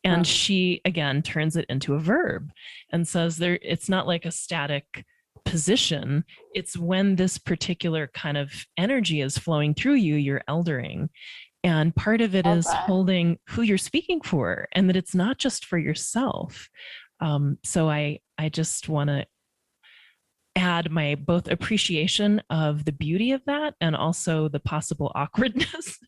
And she, again, turns it into a verb and says it's not like a static position. It's when this particular kind of energy is flowing through you, you're eldering. And part of it is holding who you're speaking for, and that it's not just for yourself. So I just want to add my both appreciation of the beauty of that and also the possible awkwardness.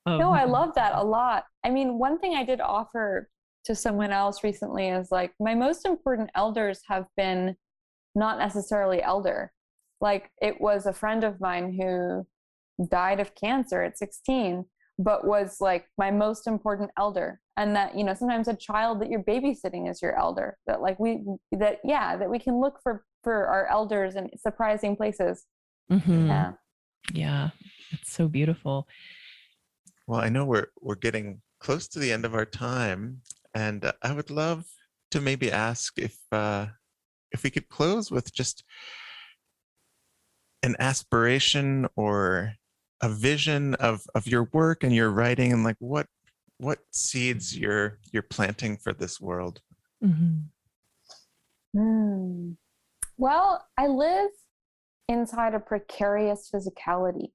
No, I love that a lot. I mean, one thing I did offer to someone else recently is like, my most important elders have been not necessarily elder. Like, it was a friend of mine who died of cancer at 16, but was like my most important elder. And that, sometimes a child that you're babysitting is your elder, that like we can look for our elders in surprising places. Yeah, it's so beautiful. Well, I know we're getting close to the end of our time, and I would love to maybe ask if we could close with just an aspiration or a vision of your work and your writing, and like what seeds you're planting for this world. Well, I live inside a precarious physicality,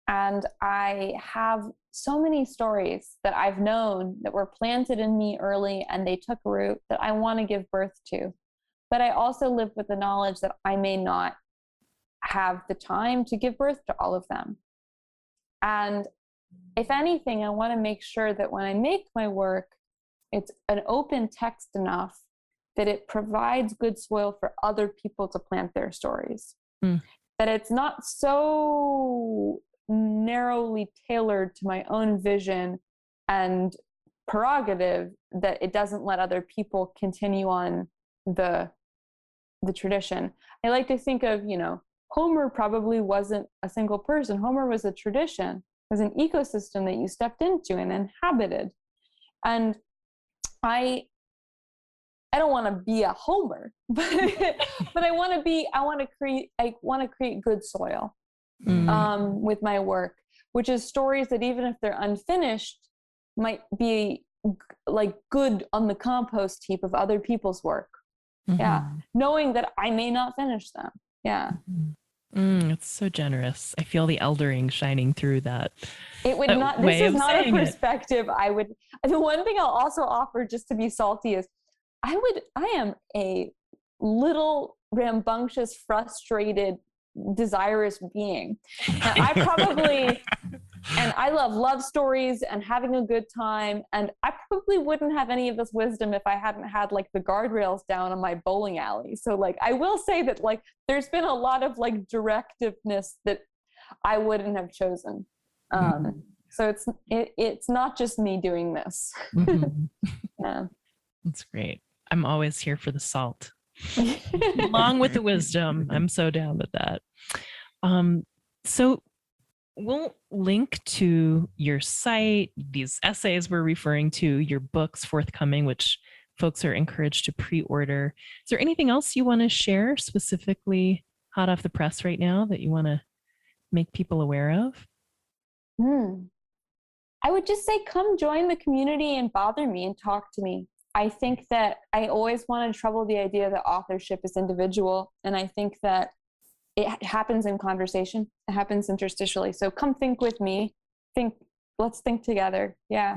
and I have so many stories that I've known that were planted in me early and they took root that I want to give birth to. But I also live with the knowledge that I may not have the time to give birth to all of them. And if anything, I want to make sure that when I make my work, it's an open text enough that it provides good soil for other people to plant their stories. That it's not so narrowly tailored to my own vision and prerogative that it doesn't let other people continue on the tradition. I like to think of, Homer probably wasn't a single person. Homer was a tradition, was an ecosystem that you stepped into and inhabited. And don't want to be a homer, but I want to create good soil with my work, which is stories that even if they're unfinished might be like good on the compost heap of other people's work. Yeah. Knowing that I may not finish them. Yeah. It's so generous. I feel the eldering shining through that. It would not, this is not a perspective I would, the one thing I'll also offer just to be salty is I am a little rambunctious, frustrated, desirous being. And I love love stories and having a good time. And I probably wouldn't have any of this wisdom if I hadn't had like the guardrails down on my bowling alley. So like, I will say that like, there's been a lot of like directiveness that I wouldn't have chosen. So it's not just me doing this. Yeah. That's great. I'm always here for the salt. Along with the wisdom. I'm so down with that. So we'll link to your site, these essays we're referring to, your books forthcoming, which folks are encouraged to pre-order. Is there anything else you want to share specifically hot off the press right now that you want to make people aware of? I would just say, come join the community and bother me and talk to me. I think that I always want to trouble the idea that authorship is individual. And I think that it happens in conversation. It happens interstitially. So come think with me. Let's think together. Yeah.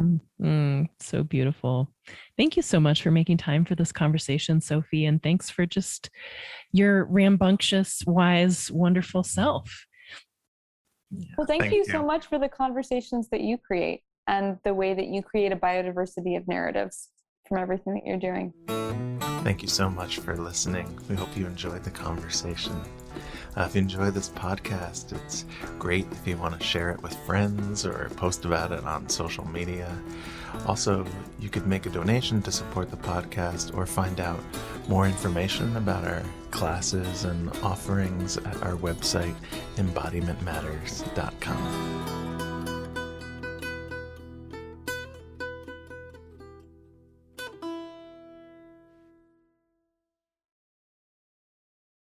So beautiful. Thank you so much for making time for this conversation, Sophie. And thanks for just your rambunctious, wise, wonderful self. Well, thank you so much for the conversations that you create and the way that you create a biodiversity of narratives from everything that you're doing. Thank you so much for listening. We hope you enjoyed the conversation. If you enjoy this podcast, it's great if you want to share it with friends or post about it on social media. Also, you could make a donation to support the podcast or find out more information about our classes and offerings at our website, embodimentmatters.com.